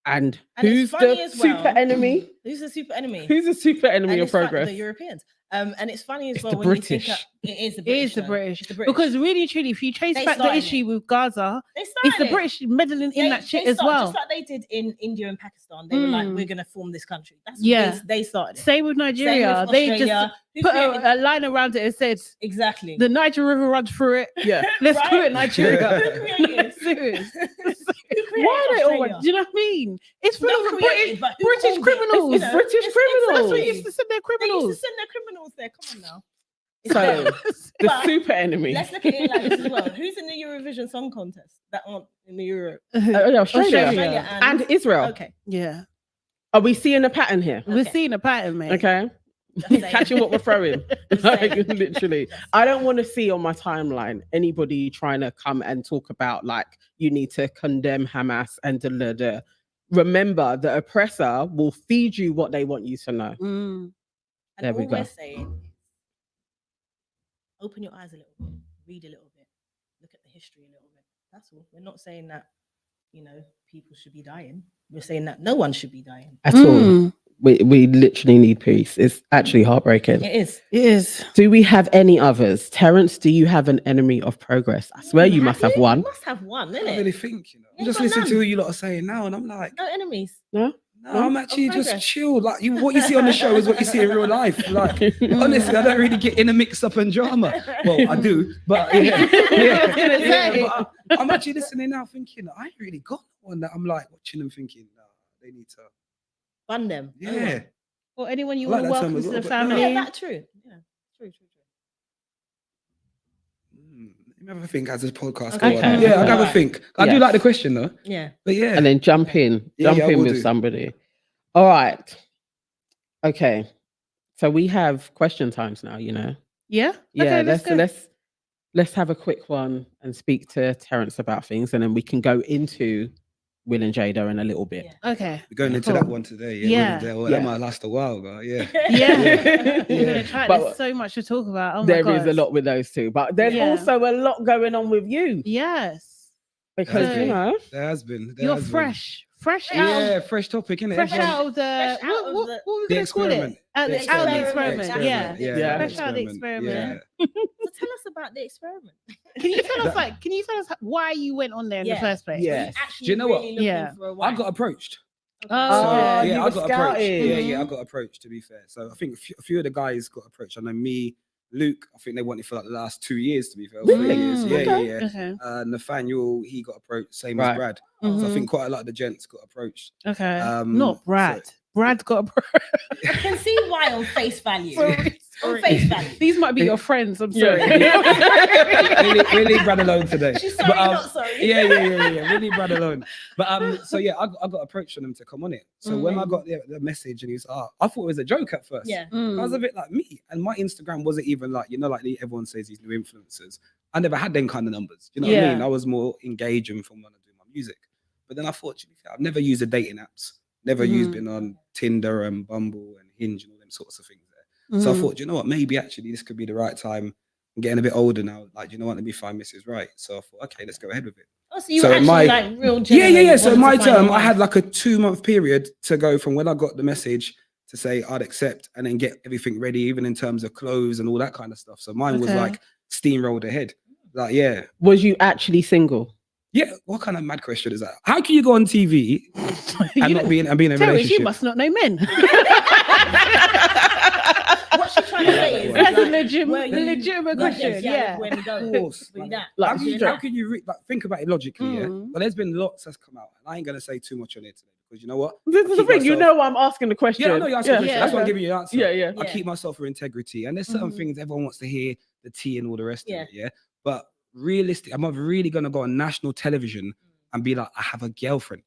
And And it's who's funny the as super well. enemy? Who's the super enemy? Who's the super enemy And of it's fun- progress? The Europeans. And it's funny as It's well the when you think British. it is the It British. is the though. British. It's the British. Because really, truly, if you trace They back the started issue with Gaza, they it's started the it. British meddling in that shit as started- well. Just like they did in India and Pakistan. They were like, Mm. we're going to form this country. That's Yeah. what they started it. Same with Nigeria. Same with They just Australia. Who put created- a line around it and said, exactly. the Niger River runs through it. Yeah. Let's Right? call it Nigeria. Who created No, it? serious. Who created Why are they always? Australia? Do you know what I mean? It's full Not of created, but who British called it? criminals. You know, British it's- criminals. That's what exactly. used to send their They used criminals. to send their criminals there. Come on now. So them. the But super enemy. let's look at it like this as well. Who's in the Eurovision Song Contest that aren't in the Europe? Australia. Australia And Israel. Okay. Yeah, Are we seeing a pattern here? we're Okay. seeing a pattern, mate. Okay. Just saying. Catching what we're throwing. Just Like, saying. literally. I don't want to see on my timeline anybody trying to come and talk about like you need to condemn Hamas and da. Remember, the oppressor will feed you what they want you to know. Mm. And There we all go. we're saying, open your eyes a little bit, read a little bit, look at the history a little bit. That's all. We're not saying that, people should be dying. We're saying that no one should be dying. At all. Mm. We literally need peace. It's actually heartbreaking. It is. It is. Do we have any others? Terence, do you have an enemy of progress? I swear you must have You one. must have one, I don't innit? really think, You I'm just got listening to none. who you lot are saying now, and I'm like, No enemies. no, I'm actually just progress. chill. Like what you see on the show is what you see in real life. Like honestly, I don't really get in a mix up and drama. Well, I do, but yeah, but I'm actually listening now, thinking I ain't really got one that I'm like watching them thinking, nah, they need to. Fun them. Yeah, Or anyone you I like want to that term welcome as to well, the but no. family. Yeah, that's true. Yeah, true. Let me have a think as this podcast Okay. goes on. Yeah, I'll have a Alright. think. I do Yes. like the question though, Yeah. but yeah, And then jump in Yeah, I will with do. somebody. All right. Okay. So we have question times now, Yeah. Yeah, Okay, let's go. let's let's have a quick one and speak to Terence about things, and then we can go into Will and Jada in a little bit. Yeah. Okay. We're going into Cool. that one today. Yeah. That might last a while, but yeah. Yeah. We're gonna try. But There's so much to talk about. Oh my There God. is a lot with those two, but there's Yeah. also a lot going on with you Yes. because So- you know There has been. there You're has been. fresh. Fresh out. Yeah, fresh topic, innit? Fresh Everyone- out of the. Fresh out of What the- were we The gonna call it? experiment. Out The the experiment. experiment. Yeah. Yeah. Fresh out of the experiment. Yeah. So tell us about the experiment. Can you tell us Can you tell us why you went on there in the Yeah. first place? Yeah. He's actually Do you know what? really looking Yeah. for a I wife. got approached. Oh, Oh, okay. you I were got approached. scouted. Yeah, I got approached, to be fair. So I think a few of the guys got approached. I know me, Luke, I think they wanted for like the last 2 years, to be fair. or 3 Really? years. Yeah, Okay. yeah, yeah. Okay. Nathaniel, he got approached, same Right. as Brad. So I Mhm. think quite a lot of the gents got approached. Okay. Um, Not Brad. so- Brad got a. I can see why on face value. Sorry. On face value. These might be your friends. I'm Yeah. sorry. we leave Brad alone today. She's sorry, But, not sorry. yeah. We leave Brad alone. But so yeah, I got approached from them to come on it. So when I Mm. got the message and he was, I thought it was a joke at first. Yeah. I was a bit like me, and my Instagram wasn't even like, like everyone says these new influencers. I never had them kind of numbers. Do you know what I Yeah. mean? I was more engaging from when I do my music. But then I thought, to be fair, I've never used the dating apps. Never used been on Tinder and Bumble and Hinge and all them sorts of things there. So I thought, you know what? Maybe actually this could be the right time. I'm getting a bit older now. Like, you know what? Let me find Mrs. Right. So I thought, okay, let's go ahead with it. Oh, so you So were in actually my- like real Yeah. genuine, So wanted in my to find a term, I wife. had like a 2-month period to go from when I got the message to say I'd accept and then get everything ready, even in terms of clothes and all that kind of stuff. So mine was Okay. like steamrolled ahead. Like, yeah. Was you actually single? Yeah. What kind of mad question is that? How can you go on TV and not be in a Terence, relationship? you must not know men. What she's trying to say is That's a like, legitimate, were you- legitimate question. Yeah. When we go. Of course. Were you Like, that? Like, how can you, straight. how can you like, think about it logically? Yeah. Mm. But there's been lots that's come out, and I ain't gonna say too much on it today because you know what? This is the keep thing. You myself- know why I'm asking the question. Yeah, I know you're asking a question. Yeah. That's why I'm giving you the answer. Yeah, yeah. I Yeah. keep myself for integrity, and there's certain Mhm. things everyone wants to hear, the tea and all the rest Yeah. of it. Yeah. But realistic, I'm not really gonna go on national television and be like, I have a girlfriend.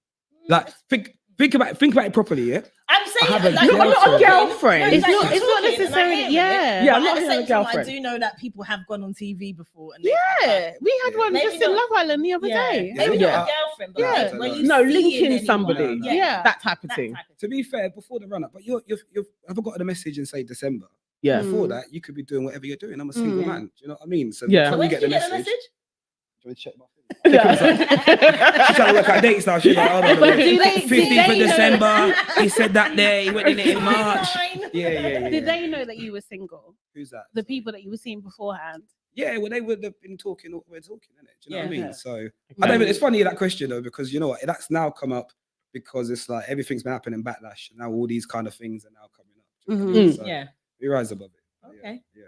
Like, think about it properly. Yeah. I'm saying have a like, girlfriend. you're Not a girlfriend. It's like, not- you're it's not talking and I necessarily- hear it, yeah. Yeah, but I'm not at the having a same time, girlfriend. I do know that people have gone on TV before. And Yeah. We had one Maybe just in not. Love Island the other day. Maybe Yeah. not a girlfriend, but Yeah. like when you No, see linking anyone, somebody. Yeah. That type of that thing. type of To be fair, before the run up, but you've I've got the message in say December. Yeah. Before Mm. that, you could be doing whatever you're doing. I'm a single Mm. man. Do you know what I mean? So Yeah. yeah. So you when get did the you get the message. message? Do you want to check my phone? Yeah. She's trying to work out dates now. She's like, hold on a But minute. do they- 15th of do they know- December. He said that day. He went in it in March. Fine. Yeah. Did they know that you were single? Who's that? The people that you were seeing beforehand. Yeah, well, they would have been talking what we're talking, innit? Do you know what I Yeah. mean? So I don't even, it's funny that question though, because you know what? That's now come up because it's like everything's been happening backlash. And now all these kind of things are now coming up. Do you know what I mean? So Yeah. we rise above it. Okay. Yeah.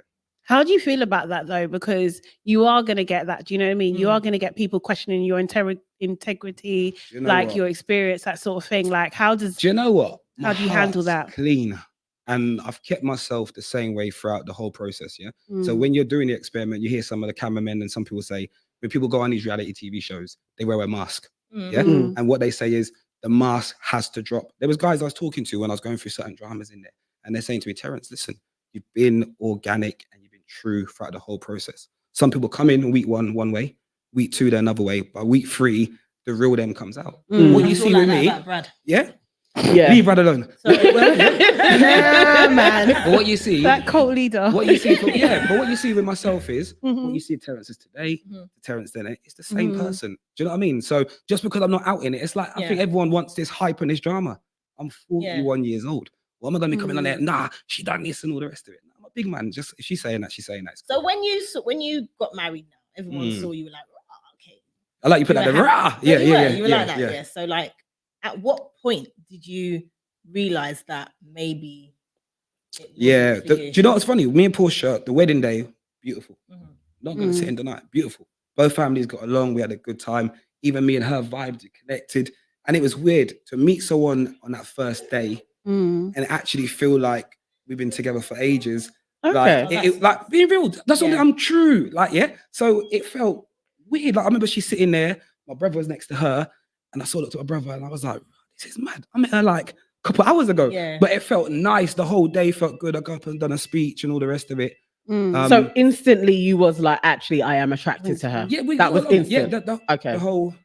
How do you feel about that though? Because you are going to get that. Do you know what I mean? You Mm. are going to get people questioning your integrity, Do you know like what? your experience, that sort of thing. Like, how does Do you know what? How My do you handle heart's that? Clean. And I've kept myself the same way throughout the whole process. Yeah. So Mm. when you're doing the experiment, you hear some of the cameramen and some people say, when people go on these reality TV shows, they wear a mask. Yeah. Mm. And what they say is the mask has to drop. There was guys I was talking to when I was going through certain dramas in there, and they're saying to me, Terence, listen, you've been organic and you've been true throughout the whole process. Some people come in week one way, week 2 they're another way, by week 3 the real them comes out. Mm. What you It's all see like with that me, about Brad. yeah, Yeah. leave Brad alone. So, well, Nah, man. But what you see, That cult leader. what you see, but what you see with myself is Mhm. what you see Terence is today, Mhm. Terence then, it's the same Mhm. person. Do you know what I mean? So just because I'm not out in it, it's like I Yeah. think everyone wants this hype and this drama. I'm 41 years old. What am I going to be coming on there? Nah, she done this and all the rest of it. I'm a big man. Just if she's saying that, she's saying that. It's so cool. when you got married now, everyone Mm. saw you were like, oh, okay. I like you put You that. were The rah. happy. Yeah, you were, yeah, you were yeah, like that, yeah. yeah. So like, at what point did you realize that maybe? It wasn't Yeah. for Do you know what's funny? Me and Porscha, the wedding day, beautiful. Mhm. Not gonna sit Mm. and deny it. Beautiful. Both families got along. We had a good time. Even me and her vibed, connected. And it was weird to meet someone on that first day Mm. and actually feel like we've been together for ages. Okay. Like, like being real. That's something Yeah. I'm true. Like, yeah. So it felt weird. Like I remember she's sitting there, my brother was next to her, and I saw looked at my brother and I was like, this is mad. I met her like a couple hours ago. Yeah. But it felt nice. The whole day felt good. I got up and done a speech and all the rest of it. So instantly you was like, actually, I am attracted to her. yeah, we That got was along. instant. Yeah, the Okay. whole.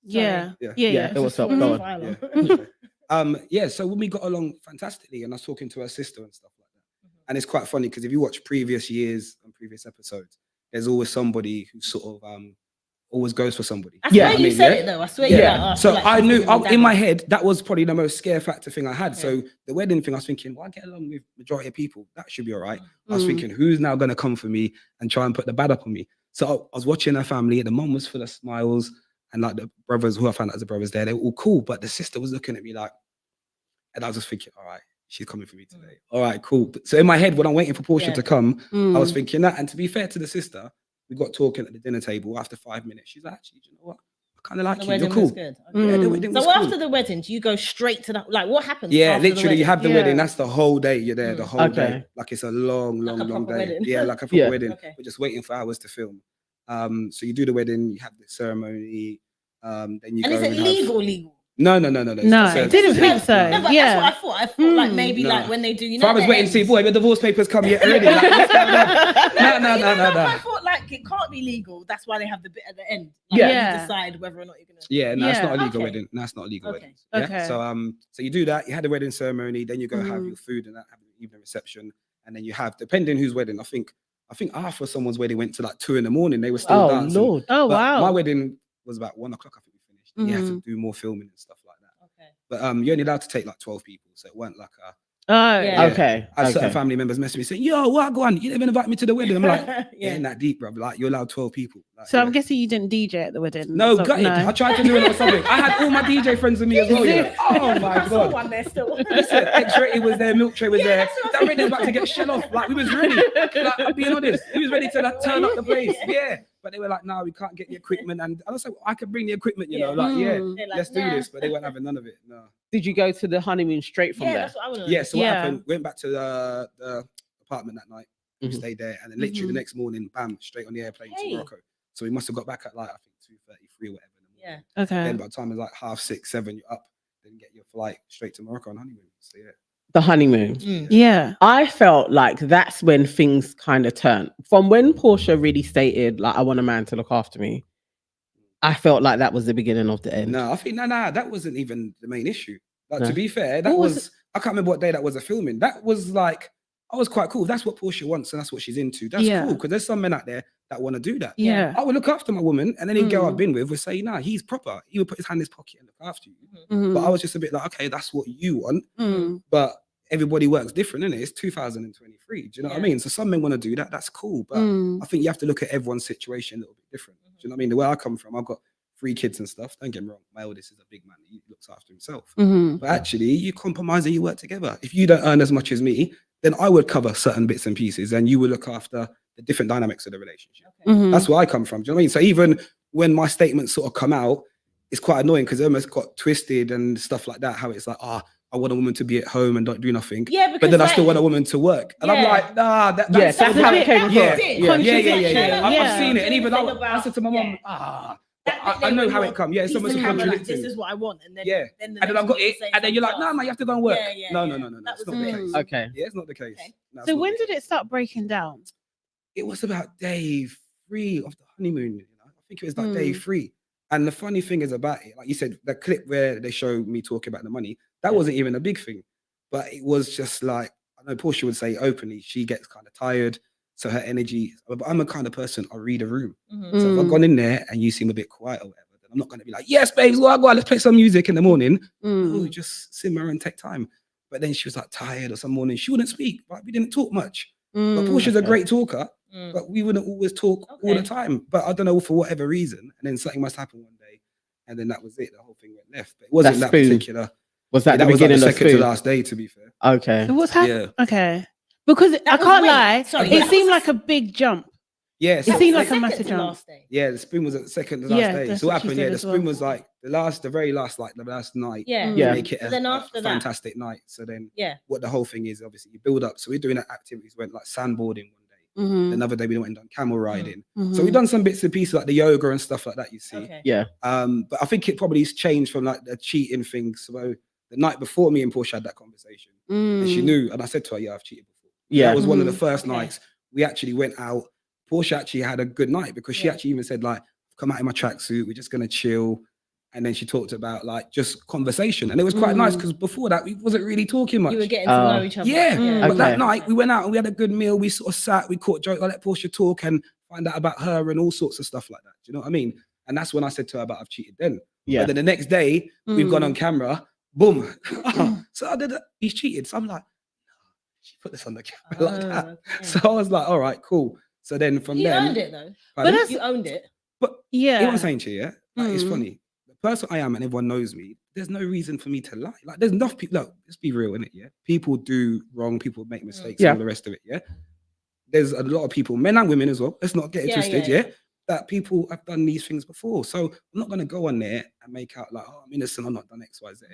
Yeah. Yeah. Yeah. It was Just up. Go on. file Yeah. Yeah, so when we got along fantastically, and I was talking to her sister and stuff like that, and it's quite funny because if you watch previous years and previous episodes, there's always somebody who sort of always goes for somebody. I You know swear what you I mean, said yeah? it though. I swear Yeah. you're like, oh, So feel like I she's knew giving me in my damage. head that was probably the most scare factor thing I had. So the wedding thing, I was thinking, well, I get along with majority of people. That should be all right. I was thinking, who's now going to come for me and try and put the bad up on me? So I was watching her family. The mum was full of smiles, and like the brothers who I found out as the brothers there, they were all cool. But the sister was looking at me like, and I was just thinking, all right, she's coming for me today. All right, cool. So in my head, when I'm waiting for Porscha to come, I was thinking that. And to be fair to the sister, we got talking at the dinner table. After 5 minutes, she's like, actually, do you know what? I kind of like The you. You're wedding cool. was good. Yeah, the wedding was So cool. after the wedding, do you go straight to the like? What happens? Yeah, after literally, the you have the Yeah. wedding. That's the whole day. You're there the whole day. Okay. Like it's a long, Like a long proper day. wedding. Yeah, like a proper Yeah. wedding. Okay. We're just waiting for hours to film. So you do the wedding, you have the ceremony. Then you And go is it and have- legal? No. No, So- I didn't think so. No, but Yeah. that's what I thought. I thought like maybe No. like when they do, you If know. I was the waiting to see, ends. boy, the divorce papers come yet already. Like, what's going on? No. I thought like it can't be legal. That's why they have the bit at the end. Like, Yeah. You decide whether or not you're gonna. Yeah, no, it's Yeah. not a legal Okay. wedding. No, it's not a legal Okay. wedding. Yeah. Okay. So you do that. You had the wedding ceremony, then you go have your food and that, have the evening reception, and then you have, depending whose wedding. I think after someone's wedding went to like 2 a.m. They were still Oh dancing. Lord. Oh, But wow. my wedding was about 1 o'clock. I think we finished. And you have to do more filming and stuff like that. Okay. But you're only allowed to take like 12 people, so it weren't like a. Oh, Yeah. Okay. I had certain Okay. family members messaging me saying, "Yo, what go on? You didn't even invite me to the wedding." I'm like, Yeah. "Yeah, ain't that deep, bro. Like you're allowed 12 people." Like, So yeah. I'm guessing you didn't DJ at the wedding. No, So- gutted. I tried to do a little something. I had all my DJ friends with me as well. Is You it? know? Oh my I saw god. one there still. Listen, X-Rated was there, Milk Tray was there. that's what I That was ready was about to get shell off. Like we was ready. Like, I'm being honest. We was ready to like, turn up the place. Yeah. But they were like, "No, we can't get the equipment." And I was like, "I could bring the equipment, you know." Like, yeah, They're like, let's do "Nah." this. But they weren't having none of it. No. Did you go to the honeymoon straight from Yeah, there? that's what I want to know. Yeah. So what Yeah. happened? Went back to the apartment that night. We Mhm. stayed there, and then literally the next morning, bam, straight on the airplane Hey. to Morocco. So we must have got back at like I think 2:33 or whatever. in the morning. Yeah. Okay. Then by the time it was like 6:30, 7, you're up. Then get your flight straight to Morocco on honeymoon. So yeah. The honeymoon. Mm. Yeah. I felt like that's when things kind of turned. From when Porscha really stated, like, I want a man to look after me, I felt like that was the beginning of the end. No, I think no, that wasn't even the main issue. Like No. to be fair, that What was was I can't remember what day that was a filming. That was like I was quite cool. That's what Porscha wants and that's what she's into. That's Yeah. cool because there's some men out there that want to do that. Yeah. I would look after my woman, and any girl I've been with would say, "Nah, he's proper. He would put his hand in his pocket and look after you." But I was just a bit like, "Okay, that's what you want." But everybody works different, innit? It's 2023. Do you know what I mean? So some men want to do that. That's cool. But I think you have to look at everyone's situation a little bit different. Do you know what I mean? The way I come from, I've got 3 kids and stuff. Don't get me wrong. My eldest is a big man. He looks after himself. But actually, you compromise and you work together. If you don't earn as much as me, then I would cover certain bits and pieces and you will look after the different dynamics of the relationship. That's where I come from. Do you know what I mean? So even when my statements sort of come out, it's quite annoying because it almost got twisted and stuff like that. How it's like, I want a woman to be at home and don't do nothing. Yeah, But because then I like, still want a woman to work. And I'm Yeah. like, nah, Yes, that's that's a how bit it came across. Yeah. contradiction. I've Yeah. seen it. And even Thing I about- said to my mom, that I bit know when how you're it come. Yeah, it's piecing almost together, like, contradicting. This is what I want, and then Yeah. then the And then next I've got week it, you say and then you're like, something no, else. you have to go and work. Yeah, No, yeah. that's That not was the the case. Okay. Yeah, it's not the case. Okay. No, it's So not when the did case. it start breaking down? It was about day 3 of the honeymoon. You know? I think it was like day 3. And the funny thing is about it, like you said, the clip where they show me talking about the money, that wasn't even a big thing. But it was just like, I know Porscha would say openly, she gets kind of tired. So her energy, but I'm a kind of person, I read a room. So if I've gone in there and you seem a bit quiet or whatever, then I'm not going to be like, yes, babes, well, go on, let's play some music in the morning. No, just simmer and take time. But then she was like tired or some morning, she wouldn't speak. Like, we didn't talk much. But Porscha's a great talker, but we wouldn't always talk all the time. But I don't know, for whatever reason. And then something must happen one day. And then that was it. The whole thing went left. But it wasn't that spoon. particular. Was that the That was like beginning the of second to spoon? last day, to be fair. Okay. So what's happened? Yeah. Okay. Because I was can't when? lie, Sorry, it that seemed was like a big jump. Yeah. It so- seemed the like a second massive to jump. last day. Yeah, the spoon was at the second to last Yeah, day. that's So what what she happened? Yeah, said the as spoon well. was like the very last, like the last night. Yeah. Yeah. Make it So then after a that- fantastic night. So then Yeah. what the whole thing is, obviously you build up. So we're doing activities, went like sandboarding one day. Another day we went and done camel riding. So we've done some bits and pieces like the yoga and stuff like that, you see. Okay. Yeah. But I think it probably has changed from like the cheating thing. So the night before me and Porsche had that conversation, and she knew, and I said to her, yeah, I've cheated before. Yeah. That was one of the Mm. first Okay. nights we actually went out. Porscha actually had a good night because she Yeah. actually even said like, come out in my tracksuit, we're just gonna chill. And then she talked about like just conversation. And it was quite nice because before that we wasn't really talking much. You were getting to know each other. Yeah, Mm. but that Okay. night we went out and we had a good meal. We sort of sat, we caught joke, I let Porscha talk and find out about her and all sorts of stuff like that. Do you know what I mean? And that's when I said to her about I've cheated then. Yeah. But then the next day we've gone Mm. on camera, boom. So I did it, he's cheated. So I'm like, no, she put this on the camera like that. Okay. So I was like, all right, cool. So then from You then, owned it though. pardon? that's- You owned it. Yeah. You know what I'm saying to you, yeah? Like, it's Mm. funny. The person I am and everyone knows me, there's no reason for me to lie. Like, there's enough people, look, let's be real, innit, yeah? People do wrong, people make mistakes, Yeah. and all the rest of it, yeah? There's a lot of people, men and women as well, let's not get it Yeah, twisted, yeah, yeah? That people have done these things before. So I'm not going to go on there and make out like, oh, I'm innocent, I've not done X, Y, Z.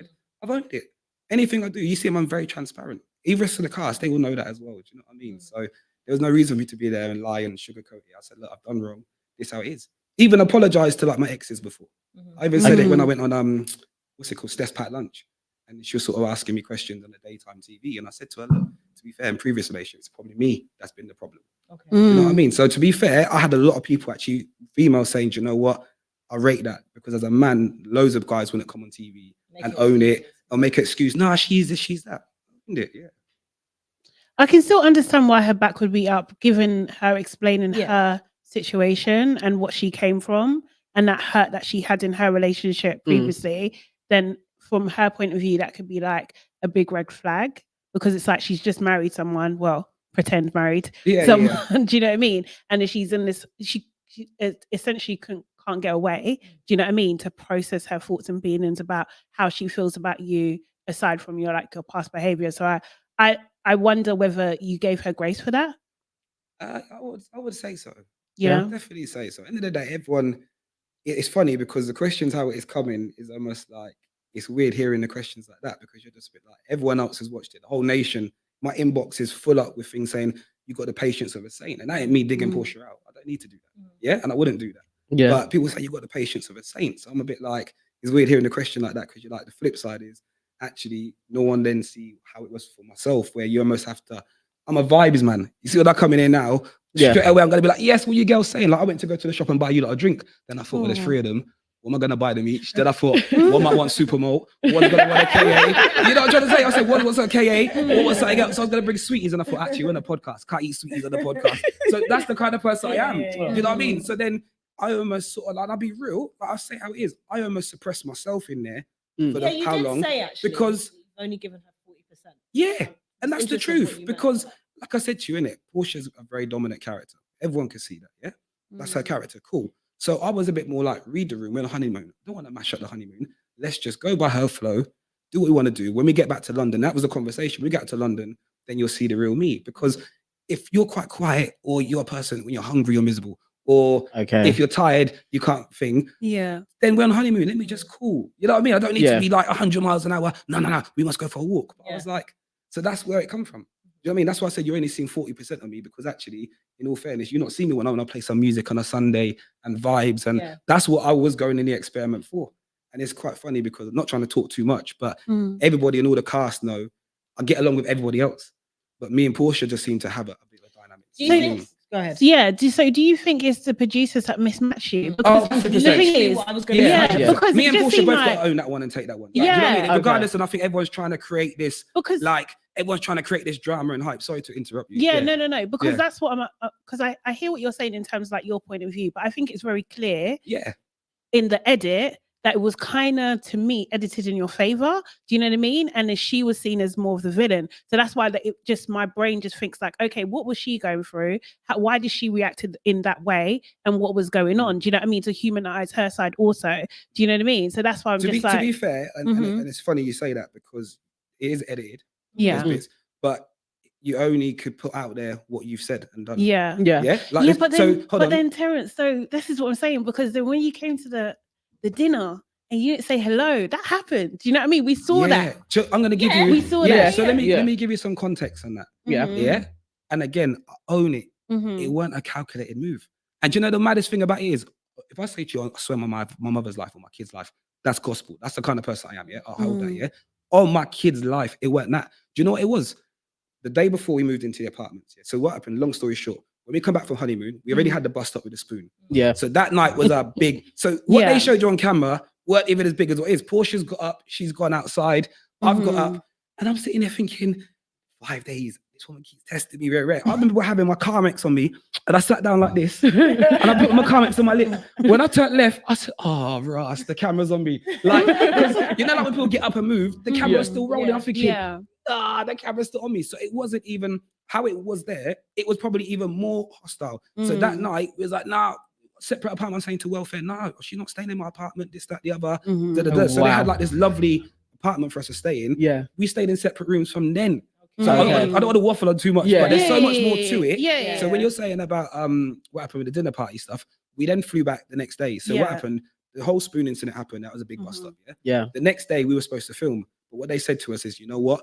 I've owned it. Anything I do, you see I'm very transparent. Even rest of the cast, they will know that as well. Do you know what I mean? So there was no reason for me to be there and lie and sugarcoat it. I said, look, I've done wrong. This is how it is. Even apologized to like my exes before. I even said it when I went on what's it called, Steph's Packed Lunch, and she was sort of asking me questions on the daytime TV, and I said to her, look, to be fair, in previous relationships, it's probably me that's been the problem. Okay. You know what I Mm. mean? So to be fair, I had a lot of people actually, females saying, do you know what? I rate that because as a man, loads of guys wouldn't come on TV Make and it own it excuses. or make an excuse. Nah, she's this, she's that. I owned it, yeah. I can still understand why her back would be up, given her explaining Yeah. her situation and what she came from and that hurt that she had in her relationship previously. Then, from her point of view, that could be like a big red flag because it's like she's just married someone. Well, pretend married Yeah, someone. yeah. Do you know what I mean? And if she's in this, she essentially can't get away. Do you know what I mean? To process her thoughts and feelings about how she feels about you, aside from your like your past behavior. So I wonder whether you gave her grace for that. I would say so. Yeah. Definitely say so. End of the day, everyone, it's funny because the questions, how it is coming is almost like, it's weird hearing the questions like that because you're just a bit like, everyone else has watched it. The whole nation, my inbox is full up with things saying, you got the patience of a saint. And that ain't me digging Porscha out. I don't need to do that. Yeah. And I wouldn't do that. Yeah. But people say you got the patience of a saint. So I'm a bit like, it's weird hearing a question like that because you're like, the flip side is actually no one then see how it was for myself, where you almost have to, I'm a vibes man. You see what I'm coming in now? Yeah. Straight away, I'm gonna be like, yes, what you girls saying? Like, I went to go to the shop and buy you lot a drink. Then I thought, well, there's 3 of them. What am I gonna buy them each? Then I thought, one might want super malt, one's gonna want a KA. You know what I'm trying to say? I said, one wants a KA, one wants something else. So I was gonna bring sweeties, and I thought, actually, we're on a podcast, can't eat sweeties on the podcast. So that's the kind of person I am. Yeah. You know what I mean? So then I almost sort of like, I'll be real, but I'll say how it is. I almost suppressed myself in there for Yeah, you how did long? say actually Because you've only given her 40%. yeah, and that's the Interesting what truth. you meant. Because, like I said to you, innit, Portia's a very dominant character. Everyone can see that, yeah? That's her character, cool. So I was a bit more like, read the room, we're on a honeymoon. Don't want to mash up the honeymoon. Let's just go by her flow, do what we want to do. When we get back to London, that was the conversation. When we get to London, then you'll see the real me. Because if you're quite quiet, or you're a person, when you're hungry, you're miserable, or Okay. if you're tired, you can't think, Yeah. then we're on honeymoon. Let me just cool. You know what I mean? I don't need Yeah. to be like 100 miles an hour. No. We must go for a walk. But I Yeah. was like, so that's where it come from. Do you know what I mean? That's why I said you're only seeing 40% of me, because actually, in all fairness, you not see me when I want to play some music on a Sunday and vibes. And Yeah. that's what I was going in the experiment for. And it's quite funny because I'm not trying to talk too much, but Mm. everybody in all the cast know I get along with everybody else. But me and Porscha just seem to have a bit of a dynamic. Do you So- think? Go ahead. Yeah. Do you think it's the producers that mismatch you? Because the 100%. thing is, What I was gonna yeah, say. Yeah. because Me it and just Porscha seemed both like, got to own that one and take that one. Yeah. Do you know what I mean? Okay. Regardless, and I think everyone's trying to create this, because like, everyone's trying to create this drama and hype. Sorry to interrupt you. yeah, no, because Yeah. that's what I'm because I hear what you're saying in terms of like your point of view, but I think it's very clear Yeah. in the edit that it was kind of, to me, edited in your favor. Do you know what I mean? And then she was seen as more of the villain. So that's why it just, my brain just thinks like, okay, what was she going through? Why did she react in that way? And what was going on? Do you know what I mean? To humanize her side also. Do you know what I mean? So that's why I'm To just be like, fair, and Mhm. it's funny you say that because it is edited. yeah, There's bits, but you only could put out there what you've said and done. yeah. Yeah. Yeah. Like Yeah, this- but then, so hold but on. then Terence, so this is what I'm saying, because then when you came to the dinner and you didn't say hello, that happened. Do you know what I mean? We saw that. So I'm gonna give Yeah, you. we saw yeah. that. So let Yeah. me give you some context on that. Yeah. Mhm. Yeah. And again, own it. Mhm. It weren't a calculated move. And do you know the maddest thing about it is, if I say to you, I swear on my mother's life or my kid's life, that's gospel. That's the kind of person I am. Yeah. I'll hold that. Mm. Yeah. On my kid's life, it weren't that. Do you know what it was? the day before we moved into the apartments. Yeah. So what happened? Long story short, when we come back from honeymoon, we already had the bus stop with a spoon. Yeah. So that night was a big. So what Yeah. they showed you on camera weren't even as big as what it is. Portia's got up, she's gone outside, I've got up, and I'm sitting there thinking, 5 days. This woman keeps testing me very rare. I remember having my Carmex on me, and I sat down like this, and I put my Carmex on my lip. When I turned left, I said, "Oh, Ross, the camera's on me." Like, 'cause you know, like when people get up and move, the camera's still rolling. I'm thinking, the camera's still on me. So it wasn't even how it was there. It was probably even more hostile. So that night, it was like, nah, separate apartment. I'm saying to welfare, no, she's not staying in my apartment. This, that, the other. Da, da, da. Oh, so they had like this lovely apartment for us to stay in. Yeah. We stayed in separate rooms from then. So Okay. I don't want to waffle on too much, Yeah. but there's so much more to it. Yeah. So when you're saying about what happened with the dinner party stuff, we then flew back the next day. So what happened? The whole spoon incident happened. That was a big bust up. Yeah. Yeah. The next day we were supposed to film, but what they said to us is, you know what?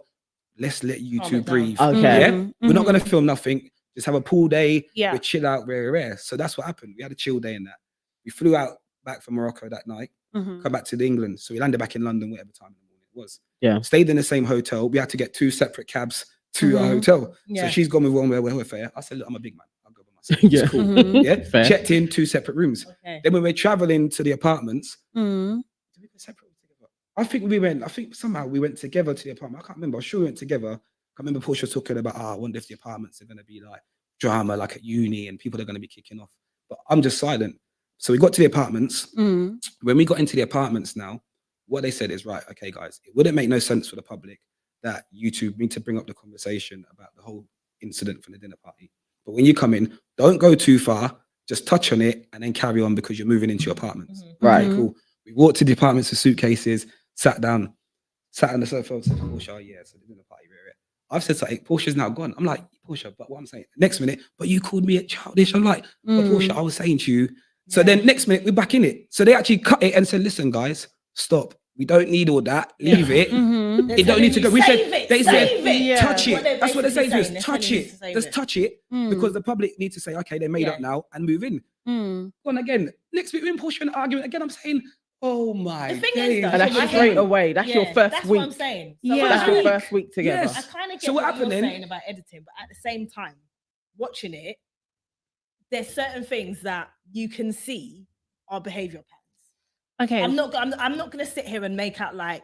Let's let you two breathe. Okay. Yeah. We're not going to film nothing. Just have a pool day. Yeah. We chill out very rare. So that's what happened. We had a chill day in that. We flew out back from Morocco that night, come back to England. So we landed back in London, whatever time in the morning it was. Yeah. Stayed in the same hotel. We had to get 2 separate cabs to our hotel. Yeah. So she's gone with one welfare. I said, look, I'm a big man. I'll go by myself. Yeah. It's cool. Yeah. Fair. Checked in 2 separate rooms. Okay. Then when we're traveling to the apartments, Mm. did we go separate or together? I think somehow we went together to the apartment. I can't remember. I'm sure we went together. I remember Porsche was talking about, I wonder if the apartments are going to be like drama, like at uni, and people are going to be kicking off. But I'm just silent. So we got to the apartments. When we got into the apartments now, what they said is, right, okay, guys, it wouldn't make no sense for the public that you two need to bring up the conversation about the whole incident from the dinner party. But when you come in, don't go too far, just touch on it and then carry on because you're moving into your apartments. Right. Okay, cool. We walked to the apartments with suitcases, sat down, sat on the sofa, said to Porsche, oh, yeah, so the dinner party, I've said something, Portia's now gone. I'm like, Porsche, but what I'm saying, next minute, but you called me a childish. I'm like, but Porsche, I was saying to you. So then next minute, we're back in it. So they actually cut it and said, listen, guys, stop. We don't need all that. Leave it. It don't need to go. We said, they said, touch it. That's what they're saying to us. Touch it. Just touch it. Because the public need to say, okay, they made up now and move in. Gone again. Next week, we're in Porsche an argument. Again, I'm saying, oh my The thing days. is, though, And that's I straight hate- away. That's your first that's week. what I'm saying. Yeah. That's your I first week together. Yes. kind of get So what what happened you're then? saying about editing, but at the same time, watching it, there's certain things that you can see are behavior patterns. Okay. I'm not going to sit here and make out like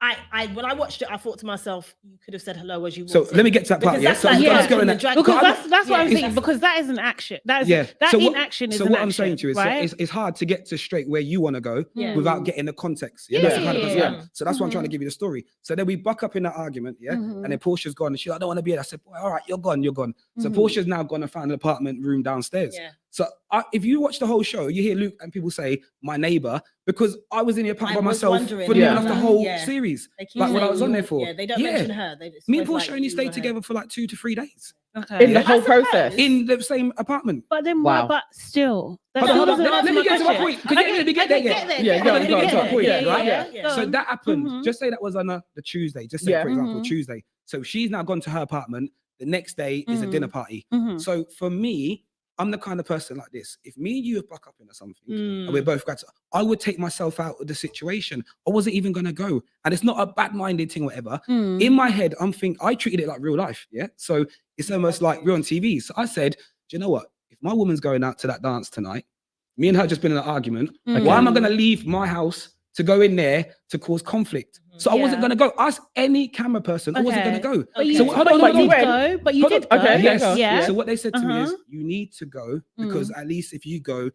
I when I watched it, I thought to myself, you could have said hello as you. So walked let me in. get to that part. Because Yeah. that's So like let's yeah, go in the that. drag- Because I'm- that's what I'm yeah, thinking. that's- Because that is an action. That is Yeah. that So what- inaction is So an what I'm action, saying to you is right? it's hard to get to straight where you want to go Yeah. without getting the context. Yeah, Yeah, that's the kind of person I am. yeah. So that's why I'm trying to give you the story. So then we buck up in that argument, yeah. And then Portia's gone, and she's like, I don't want to be here. I said, boy, all right, you're gone, you're gone. So Portia's now gone and found an apartment room downstairs. Yeah. So if you watch the whole show, you hear Luke and people say, my neighbor, because I was in the apartment I by was myself wondering, for the yeah. middle of the whole Yeah. series. They keep Like what I saying was on you- there for. Yeah, they don't mention her. They just Me and always Porsche like only you stayed and her. together for like 2 to 3 days Okay. In the whole I suppose. process. in the same apartment. But then Wow. what? But still, that Hold on, still hold on. doesn't Let answer me get to my question. point. 'Cause let me get there yet. Yeah, Hold on, let me get to my point, yeah, right? yeah. So that happened. Mhm. Just say that was on the Tuesday. Just say, Yeah. for example, Tuesday. So she's now gone to her apartment. The next day is a dinner party. So for me, I'm the kind of person like this. If me and you have buck up into something and we're both grads, I would take myself out of the situation. I wasn't even gonna go. And it's not a bad-minded thing, whatever. In my head, I treated it like real life. Yeah. So it's almost like we're on TV. So I said, do you know what? If my woman's going out to that dance tonight, me and her just been in an argument. Why am I gonna leave my house to go in there to cause conflict? So I wasn't Yeah. gonna go. Ask any camera person. I wasn't gonna Okay. go. But you, So but hold on, you hold on, did hold on. go. But you Hold did on. go. Okay, Yes. Yeah. So what they said to me is, Uh-huh. you need to go because at least if you go,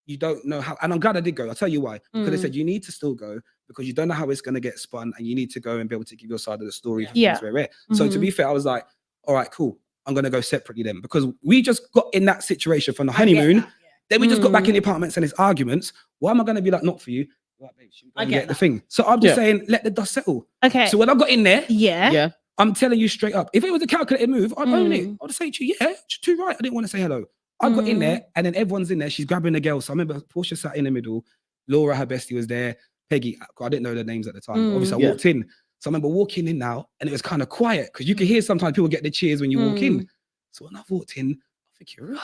you don't know how. And I'm glad I did go. I'll tell you why. Because they said you need to still go because you don't know how it's going to get spun, and you need to go and be able to give your side of the story. Yeah. It's very rare. So to be fair, I was like, all right, cool. I'm going to go separately then because we just got in that situation from the honeymoon. Then we just got back in the apartments and it's arguments. Why am I going to be like, not for you? Right, babe, should we go I and get get the that. thing. So I'm just Yeah. saying, let the dust settle. Okay. So when I got in there, yeah. Yeah. I'm telling you straight up, if it was a calculated move, I'd own it. I'd say to you, yeah, you're too right. I didn't want to say hello. I got in there and then everyone's in there. She's grabbing the girl. So I remember Porsche sat in the middle. Laura, her bestie, was there. Peggy, I didn't know their names at the time. But obviously, I Yeah. walked in. So I remember walking in now and it was kind of quiet because you can hear sometimes people get the cheers when you walk in. So when I walked in, I'm thinking,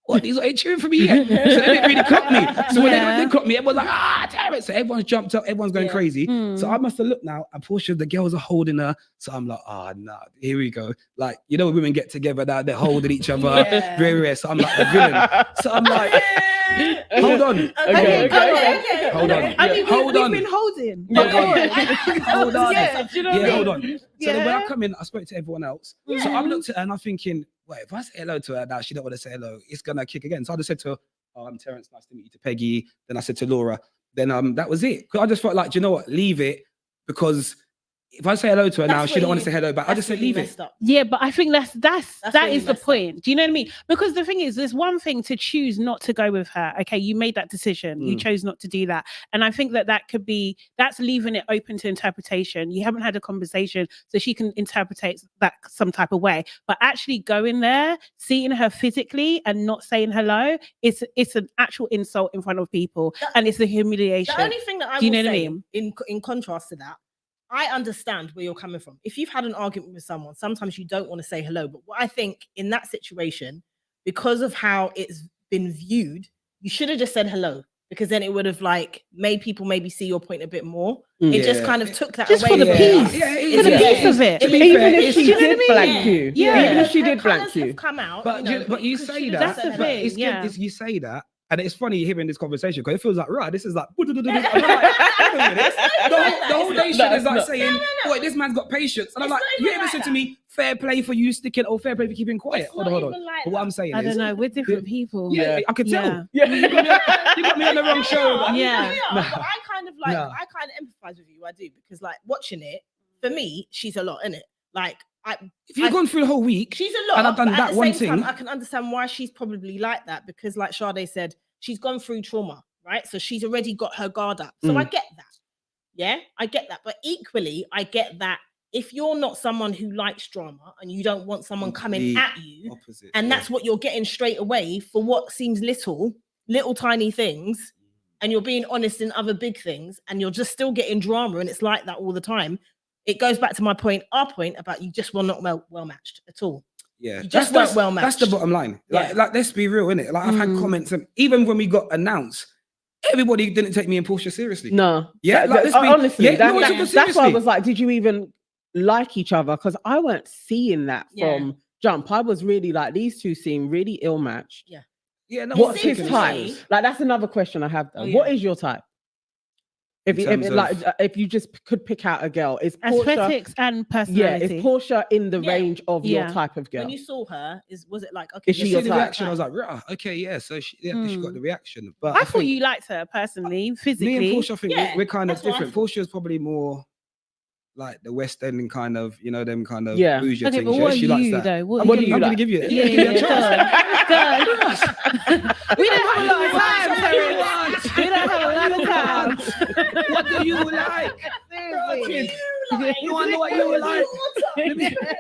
what, these ain't cheering for me yet. So they didn't really clock me. So when they clocked me, everyone's like, Terence. So everyone's jumped up, everyone's going crazy. So I must have looked now, and Porscha, the girls are holding her. So I'm like, no, here we go. Like, you know, when women get together now, they're holding each other. Very rare. So I'm like the villain. So I'm like, hold on. Okay. Hold on. I mean, Hold we've on. been holding. Hold on. Yeah, do you know what I Yeah, mean? hold on. So then when Yeah. I come in, I spoke to everyone else. So I'm looked at her and I'm thinking, wait, if I say hello to her now, she don't want to say hello, it's gonna kick again. So I just said to her, I'm Terence, nice to meet you, to Peggy. Then I said to Laura, then that was it. 'Cause I just felt like, do you know what, leave it, because if I say hello to her now, she don't want to say hello back. I just said leave it. Yeah, but I think that where you is the messed up. point. Do you know what I mean? Because the thing is, there's one thing to choose not to go with her. Okay, you made that decision. You chose not to do that. And I think that could be, that's leaving it open to interpretation. You haven't had a conversation, so she can interpret that some type of way. But actually going there, seeing her physically and not saying hello, it's an actual insult in front of people. And it's a humiliation. The only thing that I Do you will know what I say mean? in contrast to that, I understand where you're coming from. If you've had an argument with someone, sometimes you don't want to say hello. But what I think in that situation, because of how it's been viewed, you should have just said hello, because then it would have like made people maybe see your point a bit more. It just kind of took that Just away. for the from peace. it. For the peace of it. Even if she Do you know did what I blank mean? you. Yeah. Even if she Her did blank colours you. have come out, But you could- say should have that. just said That's the hello. thing. It's Yeah. good. You say that, and it's funny hearing this conversation because it feels like, right, this is like, I'm like, hang on a minute. The whole nation is like saying, wait, this man's got patience. And I'm It's like, not you even ever like said to that. me, fair play for you sticking, or fair play for keeping quiet? It's Hold not on. even like But what that. I'm saying I is, don't know. We're different people. yeah, I could tell. Yeah. You got me on the wrong show. Yeah. But I kind of like, Nah. I kind of empathize with you. I do, because like watching it, for me, she's a lot in it. Like If you've gone through the whole week, she's a lot, and I've done but at that the one same time, thing. I can understand why she's probably like that, because like Sade said, she's gone through trauma, right? So she's already got her guard up. So I get that. Yeah, I get that. But equally, I get that if you're not someone who likes drama and you don't want someone coming Complete at you, opposite, and that's what you're getting straight away for what seems little tiny things, and you're being honest in other big things, and you're just still getting drama, and it's like that all the time. It goes back to our point about you just were not well matched at all. Yeah, You just weren't well That's the matched. bottom line. Like, Yeah. like let's be real, innit? Like I've had comments, and even when we got announced, everybody didn't take me and Porscha seriously. No. Yeah, like, let's be- honestly, yeah, no one took that's them why I seriously. was like, did you even like each other? Because I weren't seeing that Yeah. from jump. I was really like, these two seem really ill matched. Yeah, no What's one's his taking type? us. Like, that's another question I have. Though. Oh, yeah. What is your type? If In you terms like, of- if you just could pick out a girl, is Porscha? Aesthetics and Yeah, personality. is Porscha in the Yeah. range of your Yeah. type of girl? When you saw her, was it like, okay, Is she You your see the type? reaction? I was like, "Rah, okay, yeah." So she got the reaction. But I thought think you liked her personally, physically. me and Porscha, I think Yeah, we're kind of that's what I different. thought. Porscha's probably more like the West End and kind of, you know, them kind of Yeah. bougie Okay, things. but Yeah, what are she likes you that. though? What do you I'm gonna like? give you that. Yeah, Give me a yeah, chance. go on. We don't have a lot of time, Terence. We don't have a lot of time. What do you like? You want to know what you like?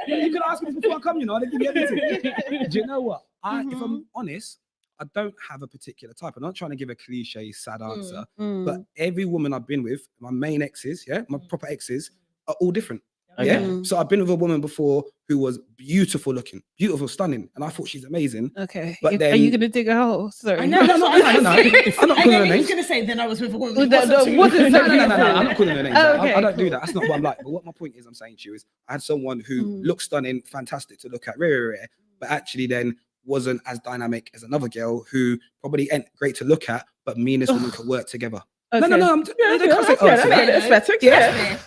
You could ask me this before I come, you know, they give you everything. Do you know what? If I'm honest, I don't have a particular type. I'm not trying to give a cliche, sad answer, but every woman I've been with, my main exes, my proper exes, are all different. Yeah. So I've been with a woman before who was beautiful looking, beautiful, stunning, and I thought she's amazing. Okay. But Are then- you gonna dig a hole? Sorry. I know, that's what I was no. saying. I'm not And calling her then he was names. going to say, then I was with a woman. Well, who that- wasn't that too- wasn't No, I'm not calling her names. Okay, I don't do cool. that. That's not what I'm like. But what my point is, I'm saying to you is, I had someone who looked stunning, fantastic to look at, rare, but actually then wasn't as dynamic as another girl who probably ain't great to look at, but me and this woman could work together. Okay. No, they can't say, that's to fair, that. that's aesthetics. Yeah. Yeah.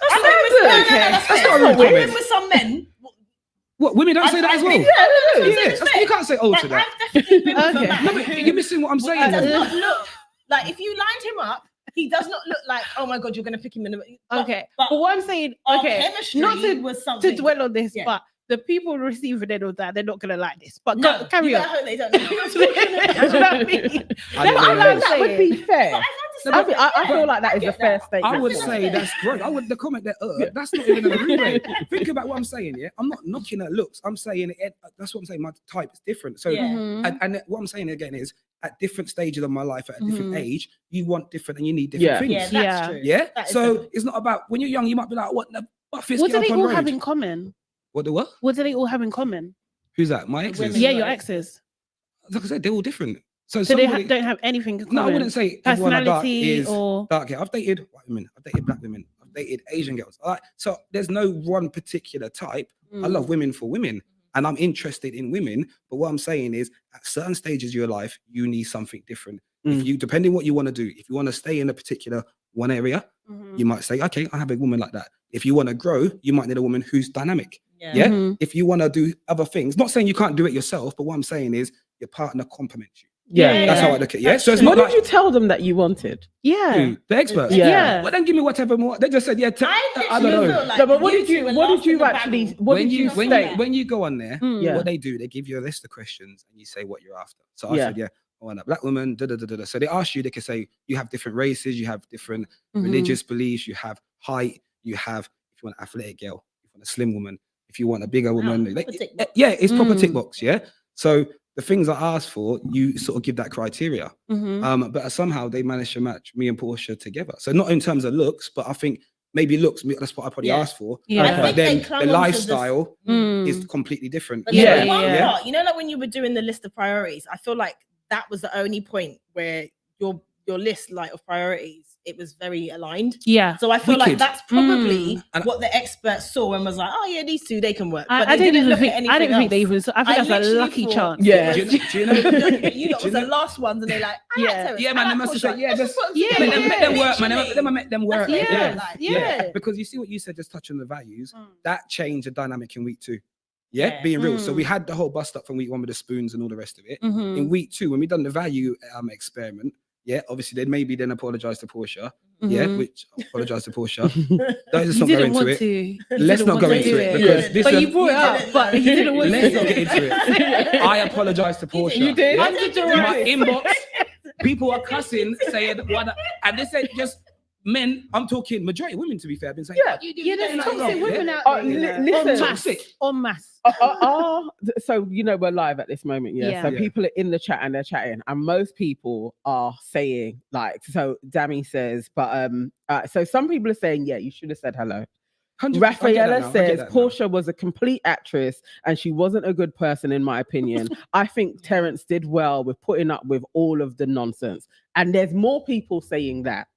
That's not a not real Women comment. with some men. What, women don't say that as well? Yeah, You can't say to that. I've definitely been with a Okay. man No, but who you're missing what I'm saying. does then. not look like, if you lined him up, he does not look like, oh my God, you're going to pick him in the. Okay. But But what I'm saying, our okay, chemistry not to was something. to dwell on this, Yeah. but the people receiving it or that, they're not gonna like this. But No, carry you on. better hope they don't know. Do you know what I mean? I That's don't all know. I'm That would be saying. fair. I feel like that is a get fair that. statement. I would to say make. that's great. The comment that that's not even a rude way. Think about what I'm saying. Yeah, I'm not knocking at looks. I'm saying that's what I'm saying. My type is different. So, Yeah. and what I'm saying again is, at different stages of my life, at a different age, you want different and you need different Yeah. things. Yeah, that's Yeah. true. Yeah. That is So definitely- it's not about when you're young. You might be like, what the fist What do get they up on all road? have in common? What the what? What do they all have in common? Who's that? My exes. Women. Yeah, your exes. like I said, they're all different. So So they somebody, don't have anything in common. no, I wouldn't say everyone I dark Personality is or dark hair. I've dated white women, I've dated black women, I've dated Asian girls. So there's no one particular type. I love women for women, and I'm interested in women. But what I'm saying is, at certain stages of your life, you need something different. If you, depending what you want to do, if you want to stay in a particular one area, you might say, okay, I have a woman like that. If you want to grow, you might need a woman who's dynamic. Yeah. If you want to do other things, not saying you can't do it yourself, but what I'm saying is your partner complements you. Yeah, That's how I look at it. Yeah. So it's what not did you tell them that you wanted? who, the experts. Yeah. Well, then give me whatever more. They just said, yeah. I don't know. No, but what did you actually? What did you say? When you go on there, Yeah. what they do, they give you a list of questions and you say what you're after. So I said, yeah, I want a black woman. So they ask you, they can say you have different races, you have different religious beliefs, you have height, you have, if you want an athletic girl, if you want a slim woman, if you want a bigger woman, it's proper tick box. Yeah. So the things I asked for, you sort of give that criteria. But somehow they managed to match me and Porscha together. So not in terms of looks, but I think maybe looks, that's what I probably asked for. Yeah. But then the lifestyle is completely different. But Yeah, one yeah. part, you know, like when you were doing the list of priorities, I feel like that was the only point where your list, like, of priorities, it was very aligned. Yeah. So I feel like Wicked. that's probably And- what the experts saw and was like, oh yeah, these two, they can work. I they didn't even look at think. I anything didn't think they else. even. I think that's a literally lucky thought- chance. Yeah. Do you know? You lot was the last ones, and they're like, I like Terence, Yeah, I man, like they must have said, Porscha. yeah, Let's just put them yeah, together. Make them work, man. Literally. Make them work. That's what Yeah. it was like. Yeah. Because you see what you said, just touching the values, that changed the dynamic in week 2. Yeah, being real. So we had the whole bust up from week 1 with the spoons and all the rest of it. In week 2, when we done the value experiment, yeah, obviously they maybe then apologize to Porscha. Yeah, which apologize to Porscha. Let's You not go didn't into want it. to. You Let's didn't not want go to into do it because this. But you brought it up. But you didn't want Let's not to. get into it. I apologize to Porscha. You did? Yeah? I did In my right. inbox, people are cussing, saying what, and they said just men. I'm talking majority women, to be fair. I've been saying, Yeah. Yeah, there's toxic women out Oh, there. you know. listen. En masse. Toxic. En masse. So you know we're live at this moment, yeah. Yeah. So Yeah. people are in the chat and they're chatting, and most people are saying, like, so Dami says, but so some people are saying, yeah, you should have said hello. 100%, Rafaela says that now. Porscha was a complete actress and she wasn't a good person, in my opinion. I think Terence did well with putting up with all of the nonsense, and there's more people saying that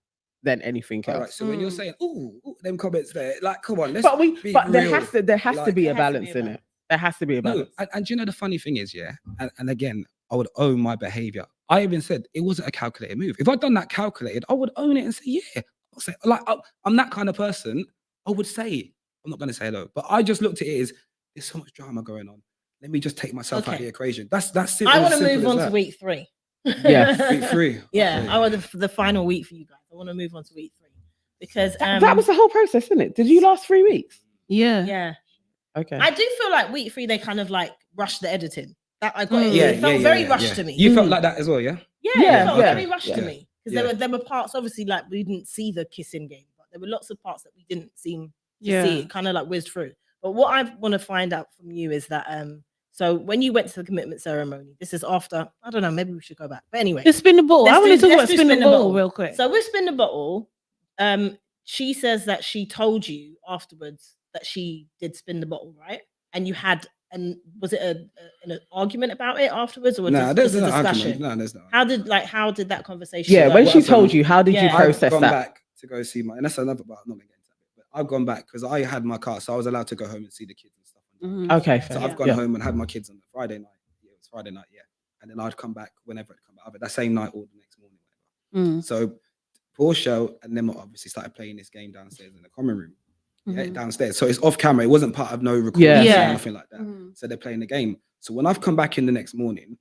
than anything else. All right, so when you're saying, ooh, them comments there, like, come on, let's But be there real. has to be a There has to be balance a in it. There has to be a No, balance. and you know the funny thing is, yeah, and again, I would own my behavior. I even said it wasn't a calculated move. If I'd done that calculated, I would own it and say, yeah. I'll say, like, I'm that kind of person. I would say, I'm not going to say hello, but I just looked at it as there's so much drama going on. Let me just take myself out of Okay. the equation. That's simple. I want to simple move as on that. to week 3. Yeah. Week 3. Yeah, Okay. I want the final week for you guys. I want to move on to week 3 because That was the whole process, isn't it? Did you last 3 weeks? Yeah. yeah. Okay. I do feel like week 3 they kind of like rushed the editing. That I got. Yeah, It felt very rushed to me. You felt like that as well, yeah? Yeah, Yeah, it felt yeah, very rushed to yeah, me because yeah. there were parts obviously like we didn't see the kissing game, but there were lots of parts that we didn't seem to Yeah. see. It kind of like whizzed through. But what I want to find out from you is that so when you went to the commitment ceremony, this is after, I don't know, maybe we should go back. But anyway, Just spin the ball. I want to talk about let's do spin the ball real quick. So with spin the bottle, she says that she told you afterwards that she did spin the bottle, right? And you had, and was it an argument about it afterwards, or No, just there's a no discussion? argument. No, there's no. How did that conversation? Yeah, go? when what she happened- told you, how did you Yeah. process I've gone that? back to go see my, and that's another, but I'm not gonna get into that. But I've gone back because I had my car, so I was allowed to go home and see the kids and stuff. Okay, So fair. I've gone Yeah. home and had my kids on the Friday night. Yeah, it was Friday night, yeah. And then I'd come back whenever it come back, that same night or the next morning. Whatever. So Porscha and them obviously started playing this game downstairs in the common room. Yeah, downstairs. So it's off camera. It wasn't part of no recording Yeah. or Yeah. nothing like that. So they're playing the game. So when I've come back in the next morning,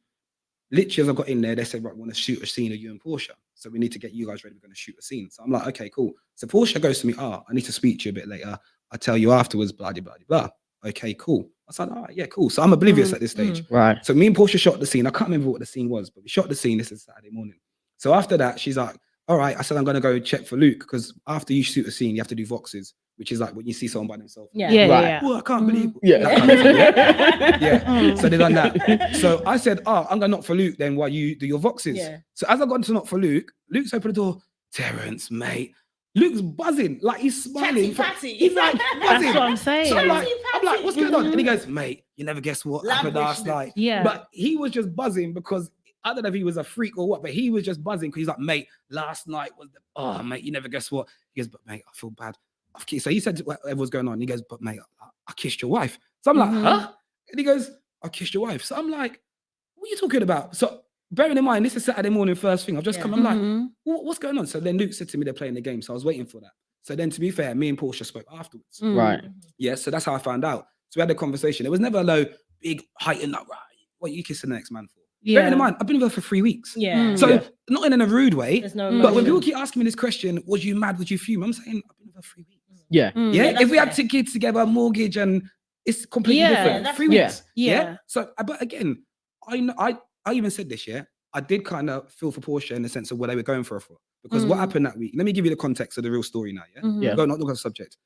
literally as I got in there, they said, right, we want to shoot a scene of you and Porscha. So we need to get you guys ready. We're going to shoot a scene. So I'm like, okay, cool. So Porscha goes to me, I need to speak to you a bit later. I'll tell you afterwards, blah, blah, blah, blah. Okay, cool. I said, all right, yeah, cool. So I'm oblivious at this stage. Right. So me and Porscha shot the scene. I can't remember what the scene was, but we shot the scene. This is Saturday morning. So after that, she's like, all right. I said, I'm going to go check for Luke because after you shoot a scene, you have to do voxes, which is like when you see someone by themselves. Yeah. Yeah, Right. yeah. Oh, I can't believe. Yeah. That kind of thing, yeah. So they done that. So I said, oh, I'm going to knock for Luke then while you do your voxes. Yeah. So as I got to knock for Luke, Luke's opened the door. Terence, mate. Luke's buzzing, like he's smiling. Chatty patty. He's like That's buzzing. what I'm saying. So I'm like, Chatty what's going on? And he goes, mate, you never guess what Lavish happened last look. night. Yeah. But he was just buzzing because I don't know if he was a freak or what, but he was just buzzing because he's like, mate, last night was oh mate, you never guess what. He goes, but mate, I feel bad. So he said whatever was going on. He goes, but mate, I kissed your wife. So I'm like, huh? And he goes, I kissed your wife. So I'm like, what are you talking about? So bearing in mind, this is Saturday morning, first thing. I've just come, I'm like, what's going on? So then Luke said to me, they're playing the game. So I was waiting for that. So then to be fair, me and Porscha spoke afterwards. Right. Yeah, so that's how I found out. So we had a conversation. It was never no big heightened up, right? What are you kissing the next man for? Yeah. Bearing in mind, I've been with her for 3 weeks. Yeah. So not in a rude way, There's no but when emotion. people keep asking me this question, was you mad? Was you fume? I'm saying I've been with her 3 weeks. Yeah. Yeah, that's if we had fair. 2 kids together, mortgage, and it's completely Yeah, different. that's 3 fair. weeks. Yeah. So, but again, I even said this, yeah. I did kind of feel for Porscha in the sense of what they were going for her for. Because what happened that week, let me give you the context of the real story now, yeah? Yeah. Go, not look at the subject.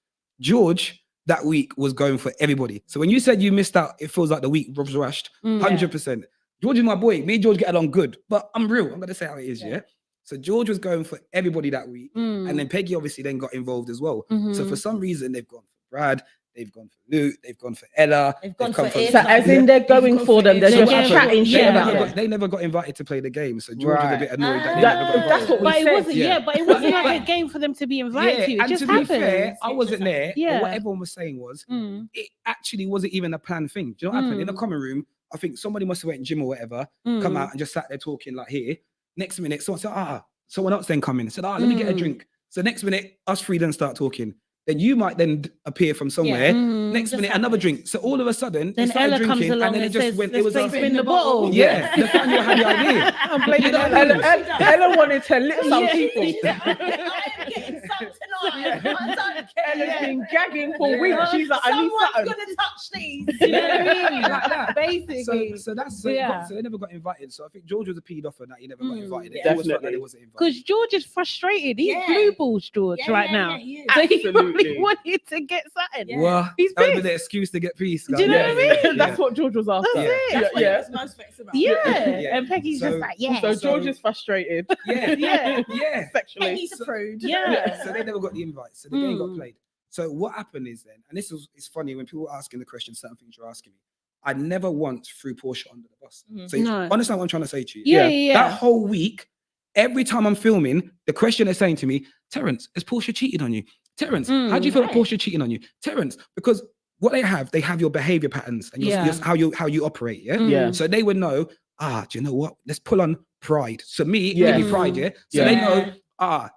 George, that week, was going for everybody. So when you said you missed out, it feels like the week was rushed, 100%. George is my boy. Me and George get along good, but I'm real. I'm going to say how it is, yeah? So George was going for everybody that week. And then Peggy obviously then got involved as well. So for some reason, they've gone for Brad, they've gone for Luke, they've gone for Ella. They've gone come for So as in they're going for them, they're They're just going for- chatting shit yeah, about yeah. them. They never got invited to play the game. So George was a bit annoyed that they That- never got that's invited. what we But it said. wasn't, Yeah. but it wasn't like a game for them to be invited to. It and just to be happened. fair, I wasn't there. Yeah. But what everyone was saying was, it actually wasn't even a planned thing. Do you know what happened? In the common room, I think somebody must have went gym or whatever, come out and just sat there talking like here. Next minute, someone said, someone else then come in and said, let me get a drink. So next minute, us three then start talking. Then you might then appear from somewhere. Next Just minute, another happens. drink. So all of a sudden, they Then started Ella comes drinking, along and then it and just says, went. It "Let's was play like, spin the bottle." yeah, Nathaniel had the idea. I'm blaming You know, Ella. Ella wanted to lick some Yeah. people. I'm getting some tonight. I don't Ella's care. been gagging for weeks. She's like, I need Someone's something. gonna touch these. You know what I mean? Like that. Basically. So that's Yeah. so they never got invited. So I think George was a peed off for that he never got invited. They Yeah. always felt like Definitely. he wasn't invited. Because George is frustrated. He's Yeah. blue balls, George, right now. he is. So he probably Absolutely. wanted to get something. Yeah. Well, He's that would be pissed. the excuse to get peace. Do you know what I mean? That's what George was after. That's it. That's what Yeah. he was most vexed about. Yeah. Yeah. And Peggy's So- just like, yeah. So George is frustrated Yeah, Yeah. yeah. sexually. He's a prude. Yeah. So they never got the invite. So the game got played. So what happened is then, and it's funny when people are asking the question, certain things you're asking me. I never once threw Porscha under the bus. So you No. understand what I'm trying to say to you? Yeah. That whole week, every time I'm filming, the question they're saying to me, Terence, has Porscha cheated on you? Terence, how do you feel about Porscha cheating on you? Terence, because what they have your behavior patterns and your, how you operate. Yeah. Yeah. So they would know, do you know what? Let's pull on pride. So me, Yeah. give me pride, yeah. So Yeah. they know,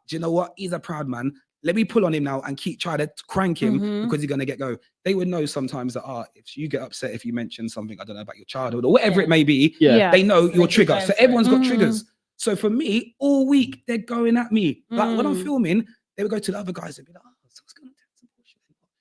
do you know what? He's a proud man. Let me pull on him now and keep trying to crank him because he's gonna get go. They would know sometimes that if you get upset if you mention something, I don't know, about your childhood or whatever it may be, Yeah. they know your keep trigger. going So for it. everyone's got triggers. So for me, all week they're going at me. Like when I'm filming, they would go to the other guys and be like, so what's going on?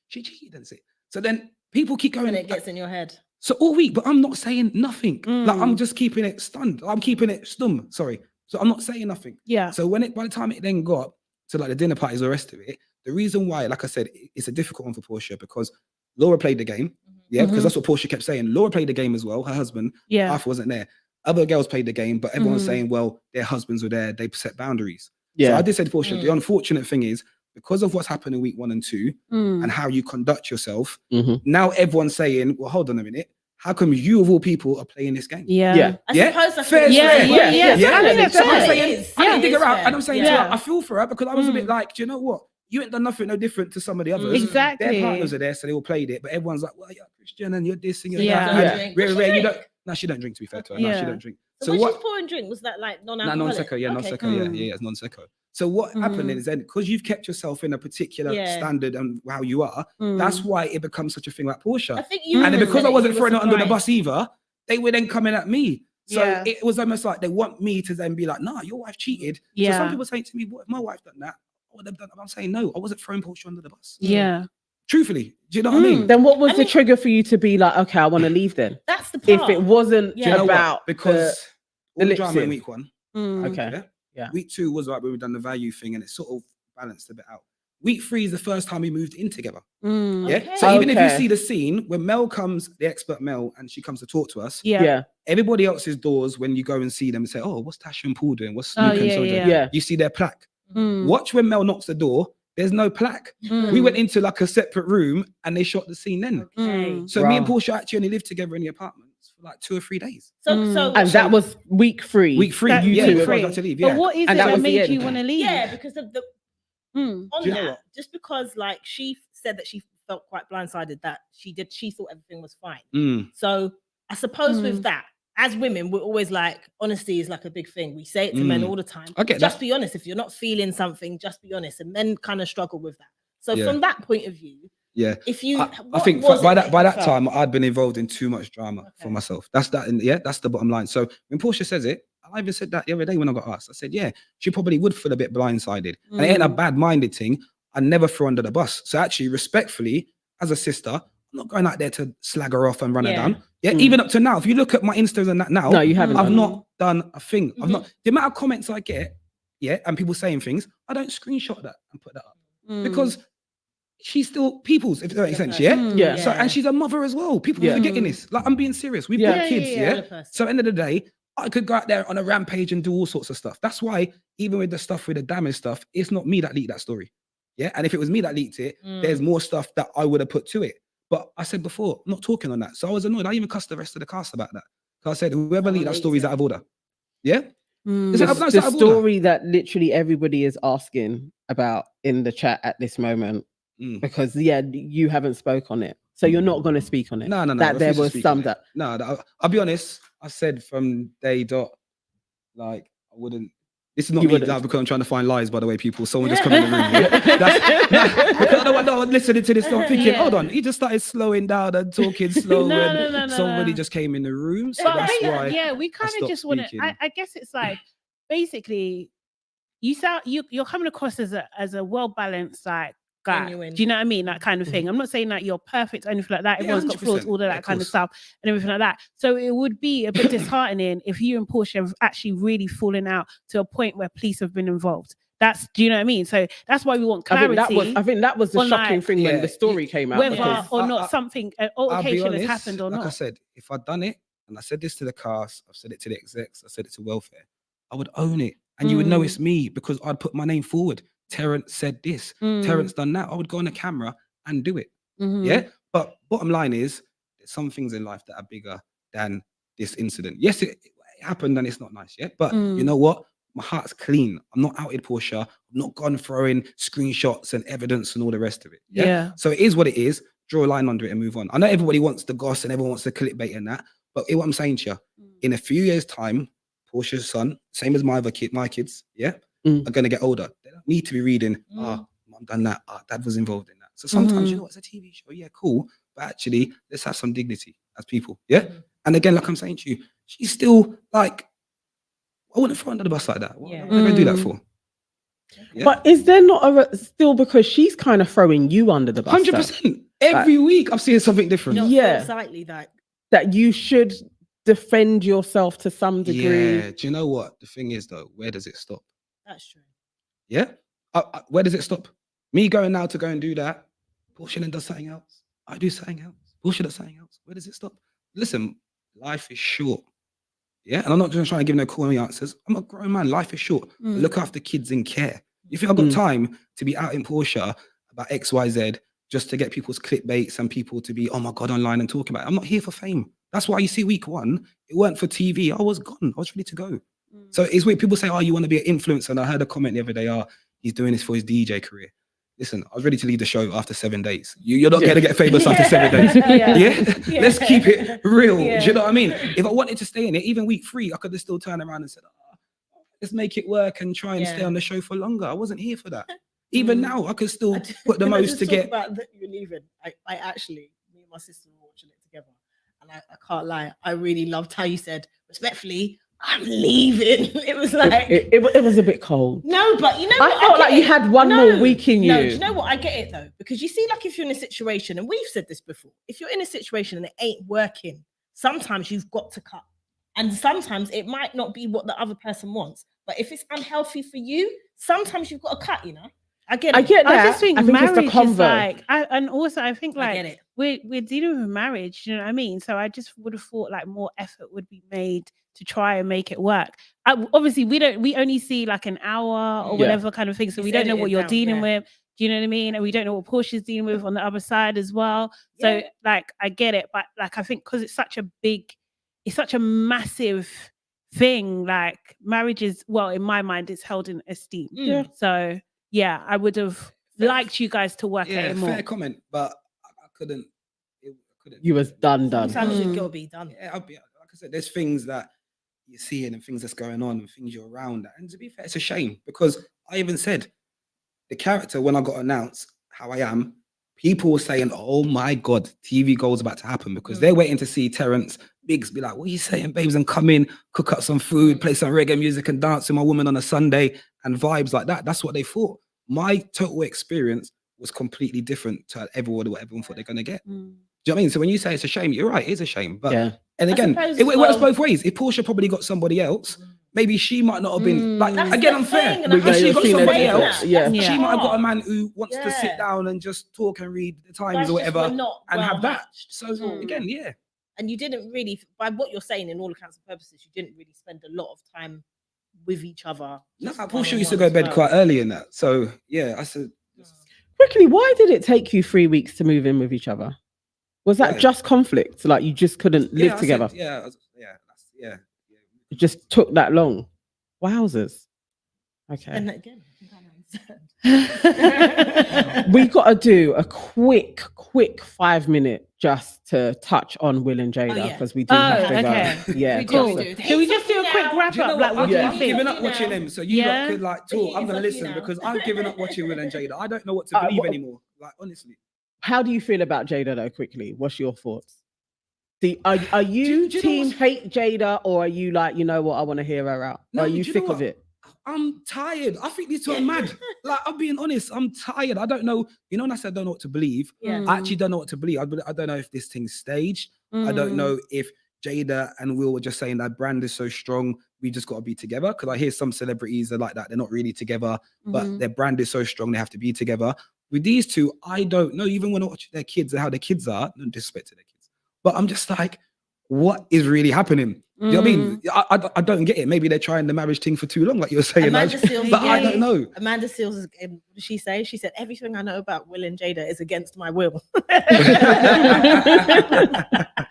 She cheated, that's it. So then people keep going. And it gets in your head. So all week, but I'm not saying nothing. Like I'm just keeping it stunned. I'm keeping it stum. Sorry. So I'm not saying nothing. Yeah. So by the time it then got to like the dinner parties, the rest of it, the reason why, like I said, it's a difficult one for Porscha because Laura played the game. Yeah, because that's what Porscha kept saying. Laura played the game as well. Her husband, Yeah. Arthur, wasn't there. Other girls played the game, but everyone's saying, well, their husbands were there. They set boundaries. So I did say to Porscha, the unfortunate thing is because of what's happened in week 1 and 2 and how you conduct yourself, now everyone's saying, well, hold on a minute. How come you of all people are playing this game? Yeah. I Yeah. suppose that's Fair, what it fair. is. Yeah. I mean, that's fair. what I'm It saying. is. I Yeah, can dig it her is out. fair. And I'm saying Yeah. to her, I feel for her because I was a bit like, do you know what? You ain't done nothing no different to some of the others. Exactly. Their partners are there, so they all played it. But everyone's like, well, you're Christian and you're this and you're Yeah. that. Yeah. And Does she rare, you drink? don't. No, she don't drink, to be fair to her. No, Yeah. she don't drink. So So when what? she's pouring drink, was that like No, non-alcoholic? non-seco, yeah, Okay, non-seco, cool. yeah, it's non-seco. So what happened is then, because you've kept yourself in a particular standard and how you are, that's why it becomes such a thing like I Porscha. think you And then because I said wasn't you throwing were it under the surprised. bus either, they were then coming at me. So Yeah. it was almost like they want me to then be like, nah, your wife cheated. So Yeah. some people saying to me, what if my wife done that? I would have done. I'm saying no, I wasn't throwing Porscha under the bus. Yeah. Truthfully, do you know what I mean? Then what was I the mean- trigger for you to be like, okay, I want to leave then? That's the part. If it wasn't Yeah. Do you know about what? Because the all the lip drama in sync. week 1. Okay. Yeah. Week 2 was like when we done the value thing and it sort of balanced a bit out. Week 3 is the first time we moved in together. Yeah. Okay. So even if you Okay. see the scene when Mel comes, the expert Mel, and she comes to talk to us, Yeah. everybody else's doors, when you go and see them and say, oh, what's Tasha and Paul doing? What's Oh, Luke and yeah, Soja? yeah. Yeah. You see their plaque. Mm. Watch when Mel knocks the door There's no plaque. We Mm. went into like a separate room and they shot the scene then. Mm. So me and Bruh. Porscha actually only lived together in the apartments for like 2 or 3 days. So And that was week 3. Week 3, That you yeah, two we were were free. about to leave. But Yeah. what is And it that that was the made end. you want to leave? yeah, because of the Mm. on Do you know that, what? just because like she said that she felt quite blindsided that she thought everything was fine. Mm. So I suppose Mm. with that, as women, we're always like, honesty is like a big thing. We say it to men Mm. all the time. I get Just that. be honest. If you're not feeling something, just be honest. And men kind of struggle with that. So Yeah. from that point of view, Yeah. if you, I what think was by it that you felt? time I'd been involved in too much drama for Okay. myself. That's that, and yeah, that's the bottom line. So when Porscha says it, I even said that the other day when I got asked. I said, yeah, she probably would feel a bit blindsided, and it ain't a bad-minded thing. I never threw under the bus. So actually, respectfully, as a sister, I'm not going out there to slag her off and run her Yeah. down. Yeah, Mm. even up to now, if you look at my Instas and that now, No, you haven't. I've done not done a thing. I've Mhm. not the amount of comments I get, yeah, and people saying things. I don't screenshot that and put that up Mm. because she's still people's, if that makes Still a sense, yeah. Mm. Yeah. So and she's a mother as well. People Yeah. forgetting this. Like I'm being serious. We've Yeah. got kids, Yeah, yeah. Still a person. So end of the day, I could go out there on a rampage and do all sorts of stuff. That's why even with the stuff with the damage stuff, it's not me that leaked that story. Yeah. And if it was me that leaked it, there's more stuff that I would have put to it. But I said before, I'm not talking on that. So I was annoyed. I even cussed the rest of the cast about that. So I said, whoever Someone leaked that leaked story is it. out of order. Yeah. Mm. Is The, it- no, it's the out of order. story that literally everybody is asking about in the chat at this moment, Mm. because you haven't spoke on it, so you're not going to speak on it. No. That there refuse to was speak some on it. that No, I'll be honest. I said from day dot, like I wouldn't. This is not You me wouldn't. now because I'm trying to find lies. By the way, people. Someone just come in the room. Yeah? Because I don't want listening to this. I'm thinking, Yeah. hold on. He just started slowing down and talking slow, No, and no, somebody no. just came in the room. So But that's I- why. yeah, we kind of stopped just want to. speaking. I guess it's like basically, you're coming across as a well balanced like guy. Genuine. Do you know what I mean? That kind of thing. I'm not saying that you're perfect or anything like that. Yeah, Everyone's got flaws, 100%. all of Yeah, that of kind of course. stuff, and everything like that. So it would be a bit disheartening if you and Porsche have actually really fallen out to a point where police have been involved. Do you know what I mean? So that's why we want I clarity. think that was the on, shocking like, thing when Yeah, the story came out. whether because- or I- not something an I'll be altercation has honest, happened or like I not. said, if I'd done it, and I said this to the cast, I've said it to the execs, I said it to welfare, I would own it, and you would know it's me because I'd put my name forward. Terence said this. Terence done that. I would go on the camera and do it. Yeah. But bottom line is, there's some things in life that are bigger than this incident. Yes, it happened and it's not nice. Yeah. But you know what? My heart's clean. I'm not outed Porscha. I'm not gone throwing screenshots and evidence and all the rest of it. Yeah. Yeah. So it is what it is. Draw a line under it and move on. I know everybody wants the goss and everyone wants the clickbait and that. But what I'm saying to you, in a few years' time, Porscha's son, same as my kids, yeah, are gonna get older. They don't need to be reading, mom done that, dad was involved in that. So sometimes you know it's a TV show, yeah, cool. But actually, let's have some dignity as people. Yeah. And again, like I'm saying to you, she's still like, I wouldn't throw under the bus like that. What am I gonna do that for? Yeah. But is there not still, because she's kind of throwing you under the bus? 100%. Every week I'm seeing something different. You don't Yeah. feel slightly that that you should defend yourself to some degree. Yeah. Do you know what? The thing is though, where does it stop? that's true. Yeah. Where does it stop? Me going now to go and do that. Porscha then does something else. I do something else. Porscha does something else. Where does it stop? Listen, life is short. Yeah. And I'm not just trying to give no corny answers. I'm a grown man. Life is short. I look after kids and care. You think I've got time to be out in Porscha about XYZ just to get people's clickbaits and people to be, oh my God, online and talking about it? I'm not here for fame. That's why you see week one, it weren't for TV. I was gone. I was ready to go. So it's weird. People say, oh, you want to be an influencer. And I heard a comment the other day, he's doing this for his DJ career. Listen, I was ready to leave the show after 7 days. You're not going to get famous after 7 days. Yeah? Let's keep it real. Do you know what I mean? If I wanted to stay in it, even week 3, I could have still turned around and said, let's make it work and try and stay on the show for longer. I wasn't here for that. Even now, I could still put the Can I most just to talk get. about that you're leaving. I actually, me and my sister were watching it together, and I can't lie, I really loved how you said, respectfully, I'm leaving. It was like It was a bit cold. no, but you know I what? felt get like you it. had one more week in No, you. do you know what? I get it though, because you see, like if you're in a situation, and we've said this before, if you're in a situation and it ain't working, sometimes you've got to cut, and sometimes it might not be what the other person wants. But if it's unhealthy for you, sometimes you've got to cut. You know, I get it. I get that. I just think it's marriage the is convo. like, and also I think I like get it. we're dealing with marriage, you know what I mean? So I just would have thought like more effort would be made to try and make it work. Obviously, we only see like an hour or Yeah. whatever kind of thing, so It's we don't know what edited you're down, dealing yeah. with. Do you know what I mean? And we don't know what Porscha's dealing with on the other side as well. So Yeah. like, I get it, but like, I think because it's such a massive thing. Like, marriage is, well, in my mind, it's held in esteem. Yeah. So yeah, I would have liked you guys to work at Yeah, it more. fair comment, but I couldn't. You was done. Sometimes it gotta be done. Yeah, like I said, there's things that you're seeing and things that's going on and things you're around. And to be fair, it's a shame because I even said the character when I got announced how I am, people were saying, "Oh my God, TV Gold's about to happen," because they're waiting to see Terence Biggs be like, "What are you saying, babes?" and come in, cook up some food, play some reggae music, and dance with my woman on a Sunday and vibes like that. That's what they thought. My total experience was completely different to what everyone thought they're gonna get. Do you know what I mean? So when you say it's a shame, you're right, it's a shame. But and again, suppose it as works well- both ways. If Porscha probably got somebody else, maybe she might not have been like That's again the unfair. thing, and I If have she to got keep somebody saying else, that. Yeah. That's she might have got a hard. man who wants to sit Yeah. down and just talk and read the Times Guys or just whatever were not and well have that. matched. So again, yeah. And you didn't really, by what you're saying, in all accounts and purposes, you didn't really spend a lot of time with each other. No, just Porscha used to one-on-one go as to bed well. quite early in that. So yeah, I said Quickly, why did it take you 3 weeks to move in with each other? Was that Yeah. just conflict? Like you just couldn't live I said, together? yeah. It just took that long. Wowzers. Okay. And again, I We got to do a quick 5-minute just to touch on Will and Jada yeah. because we do Oh, have to okay. go. Yeah, We do, cool. we do. Should we just do a quick wrap Do you know up? what? Like, what do Yeah. I've you given think? up watching them, so you Yeah. lot could like The talk. heat I'm is gonna on you listen now. because I've given up watching Will and Jada. I don't know what to believe what- anymore. Like honestly, How do you feel about Jada though? Quickly, what's your thoughts? Are you do you know team what's- hate Jada or are you like, you know what, I want to hear her out? No, Or are do you you know sick of what? it? I'm tired. I think these two are mad. Like I'm being honest, I'm tired. I don't know. You know, when I said I don't know what to believe, Yeah. I actually don't know what to believe. I don't know if this thing's staged. I don't know if Jada and Will were just saying that brand is so strong, we just got to be together. Because I hear some celebrities are like that. They're not really together, but their brand is so strong, they have to be together. With these two, I don't know. Even when I watch their kids and how their kids are, no disrespect to their kids, but I'm just like, what is really happening? Do you know what I mean? I don't get it. Maybe they're trying the marriage thing for too long, like you're saying, Amanda Naj, Seals, but I don't know. Amanda Seals, what did she say? She said, everything I know about Will and Jada is against my will.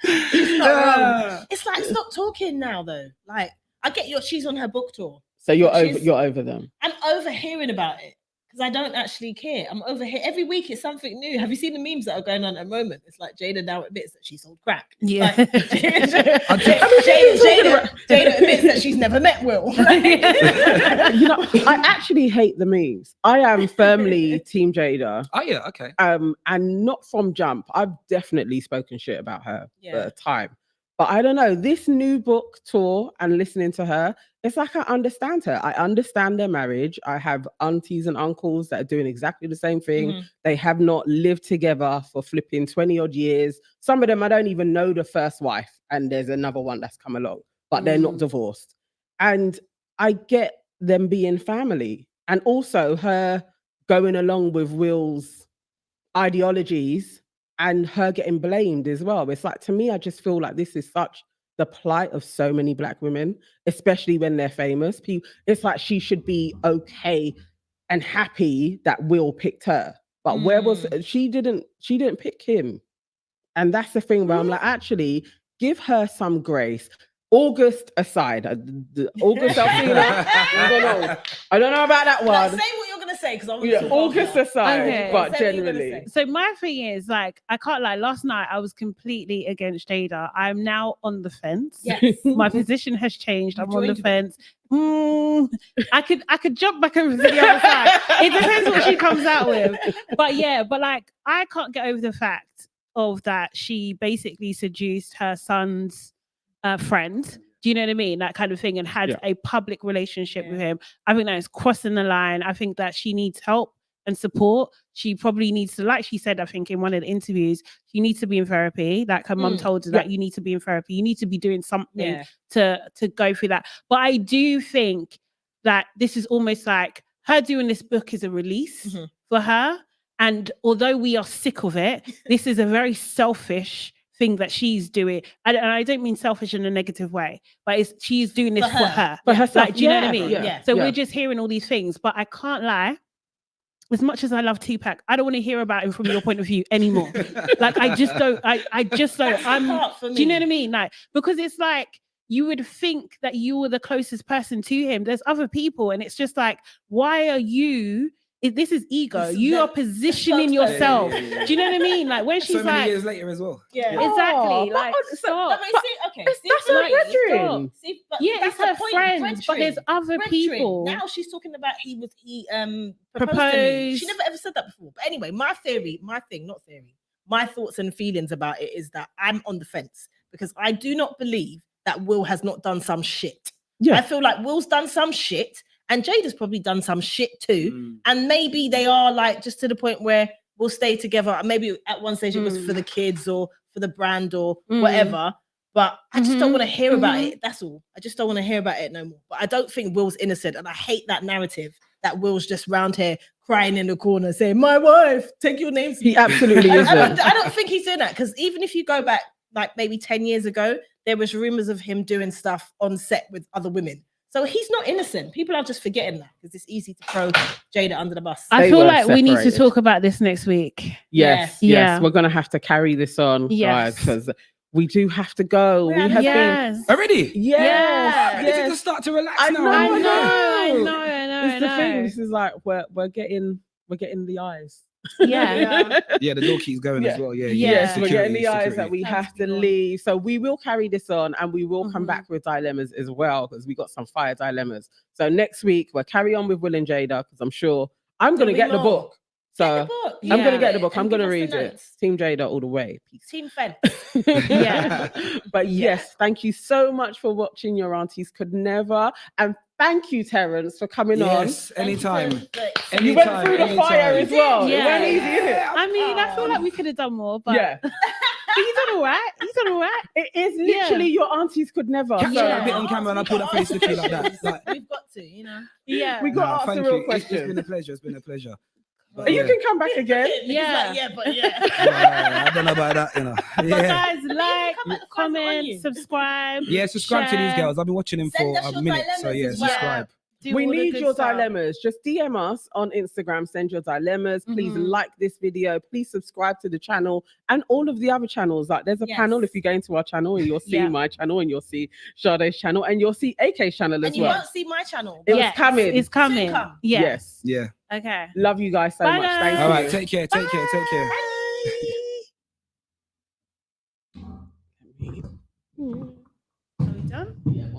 She's not wrong. It's like, stop talking now, though. Like, I get she's on her book tour. So you're She's- over them. I'm over hearing about it because I don't actually care. I'm over here. Every week it's something new. Have you seen the memes that are going on at the moment? It's like Jada now admits that she sold crack. It's Yeah. like, Jada admits that she's never met Will. You know, I actually hate the memes. I am firmly team Jada. Oh yeah, okay. And not from jump. I've definitely spoken shit about her for Yeah. a time. But I don't know, this new book tour and listening to her, it's like I understand her. I understand their marriage. I have aunties and uncles that are doing exactly the same thing. Mhm. They have not lived together for flipping 20 odd years. Some of them, I don't even know the first wife, and there's another one that's come along, but they're not divorced. And I get them being family. And also her going along with Will's ideologies and her getting blamed as well. It's like, to me, I just feel like this is such the plight of so many Black women, especially when they're famous. It's like she should be okay and happy that Will picked her. But where was she didn't pick him. And that's the thing where I'm like, actually, give her some grace. August aside, August Alcina, I don't know about that Like, one. say what you're gonna say because I want Yeah, to August aside, Okay. but Say what you're gonna generally. say. So my thing is, like, I can't lie. Last night I was completely against Jada. I'm now on the fence. Yes. My position has changed. You've I'm on the joined fence. I could jump back over to the other side. It depends what she comes out with. But yeah, but like, I can't get over the fact of that she basically seduced her son's friend. Do you know what I mean? That kind of thing, and had a public relationship with him. I think that is crossing the line. I think that she needs help and support. She probably needs to, like she said, I think in one of the interviews, she needs to be in therapy. Like her mum told her that you need to be in therapy. You need to be doing something to go through that. But I do think that this is almost like her doing this book is a release for her. And although we are sick of it, this is a very selfish thing that she's doing. And I don't mean selfish in a negative way, but she's doing this for her. For herself. Like, do you know what I mean? Yeah. So we're just hearing all these things, but I can't lie. as much as I love Tupac, I don't want to hear about him from your point of view anymore. Like, I just don't. I just don't. That's the part for Do you know me. what I mean? Like, because it's like you would think that you were the closest person to him. There's other people, and it's just like, why are you? This is ego. This is You the- are positioning yourself. Yeah. Do you know what I mean? Like when she's So many like, years later as well. Yeah. exactly. Oh, Like, but- stop. But see, okay, see, That's her right, brethren. see, but Yeah, that's it's her the point, friends, but there's brethren. other Brethren. people. Now she's talking about he proposed to me. Proposed. She never ever said that before. But anyway, my thoughts and feelings about it is that I'm on the fence because I do not believe that Will has not done some shit. Yeah. I feel like Will's done some shit and Jada's probably done some shit too. Mm. And maybe they are like just to the point where we'll stay together. Maybe at one stage it was for the kids or for the brand or whatever. But I just don't want to hear about it. That's all. I just don't want to hear about it no more. But I don't think Will's innocent. And I hate that narrative that Will's just round here crying in the corner saying, my wife, take your name. He absolutely I isn't. don't think he's doing that. Because even if you go back like maybe 10 years ago, there was rumors of him doing stuff on set with other women. So he's not innocent. People are just forgetting that because it's easy to throw Jada under the bus. I They feel were like we need to separated. talk about this next week. Yes, Yeah. yes, we're gonna have to carry this on, Yes. guys, because we do have to go. We have been. Yes. Already? Yes, Ready to yes. just start to relax I now. know, I I know. It's the thing. This is like we're getting the eyes. Yeah. Yeah, the door keeps going Yeah. as well. Yeah, Yeah. Yes, we're getting Security, the eyes that security. we Time have to to be on. leave. So we will carry this on and we will come Mhm. back with dilemmas as well because we got some fire dilemmas. So next week we'll carry on with Will and Jada because I'm sure I'm going to get the book. So I'm going to Yeah. get the book. I'm And going to give us the read it. notes. Team Jada all the way. Peace. Team Fence. Yeah. But yes, thank you so much for watching Your Aunties Could Never. And thank you, Terence, for coming Yes, anytime. on. And You went through the fire as well. Yeah. It wasn't easy, is it? I mean, I feel like we could have done more, but Yeah. he's done all right. He's done all right. It is literally Your Aunties Could Never. Capture So that bit on camera and I pull that face looking like that. Like, We've got to, you know. Yeah. we got to ask the thank real you. It's question. been a pleasure. It's been a pleasure. But, And you yeah. can come back again. Yeah. Yeah, but yeah. I don't know about that, you know. But Yeah. guys, like, Come on, comment, you. subscribe. Yeah, subscribe to these share. girls. I've been watching them Send for us a your minute. So dilemmas yeah, as well. subscribe. Do We all the need good your stuff. dilemmas. Just DM us on Instagram. Send your dilemmas. Please Mhm. like this video. Please subscribe to the channel and all of the other channels. Like there's a Yes. panel if you go into our channel and you'll see Yeah. my channel and you'll see Sade's channel and you'll see AK's channel as And you well. won't see my channel. It was Yes, coming. It's coming. Soon come. Yeah. Yes. Yeah. Okay. Love you guys so Bye, much. Thank guys. All you. right. Take care. Take care. Take care. Bye.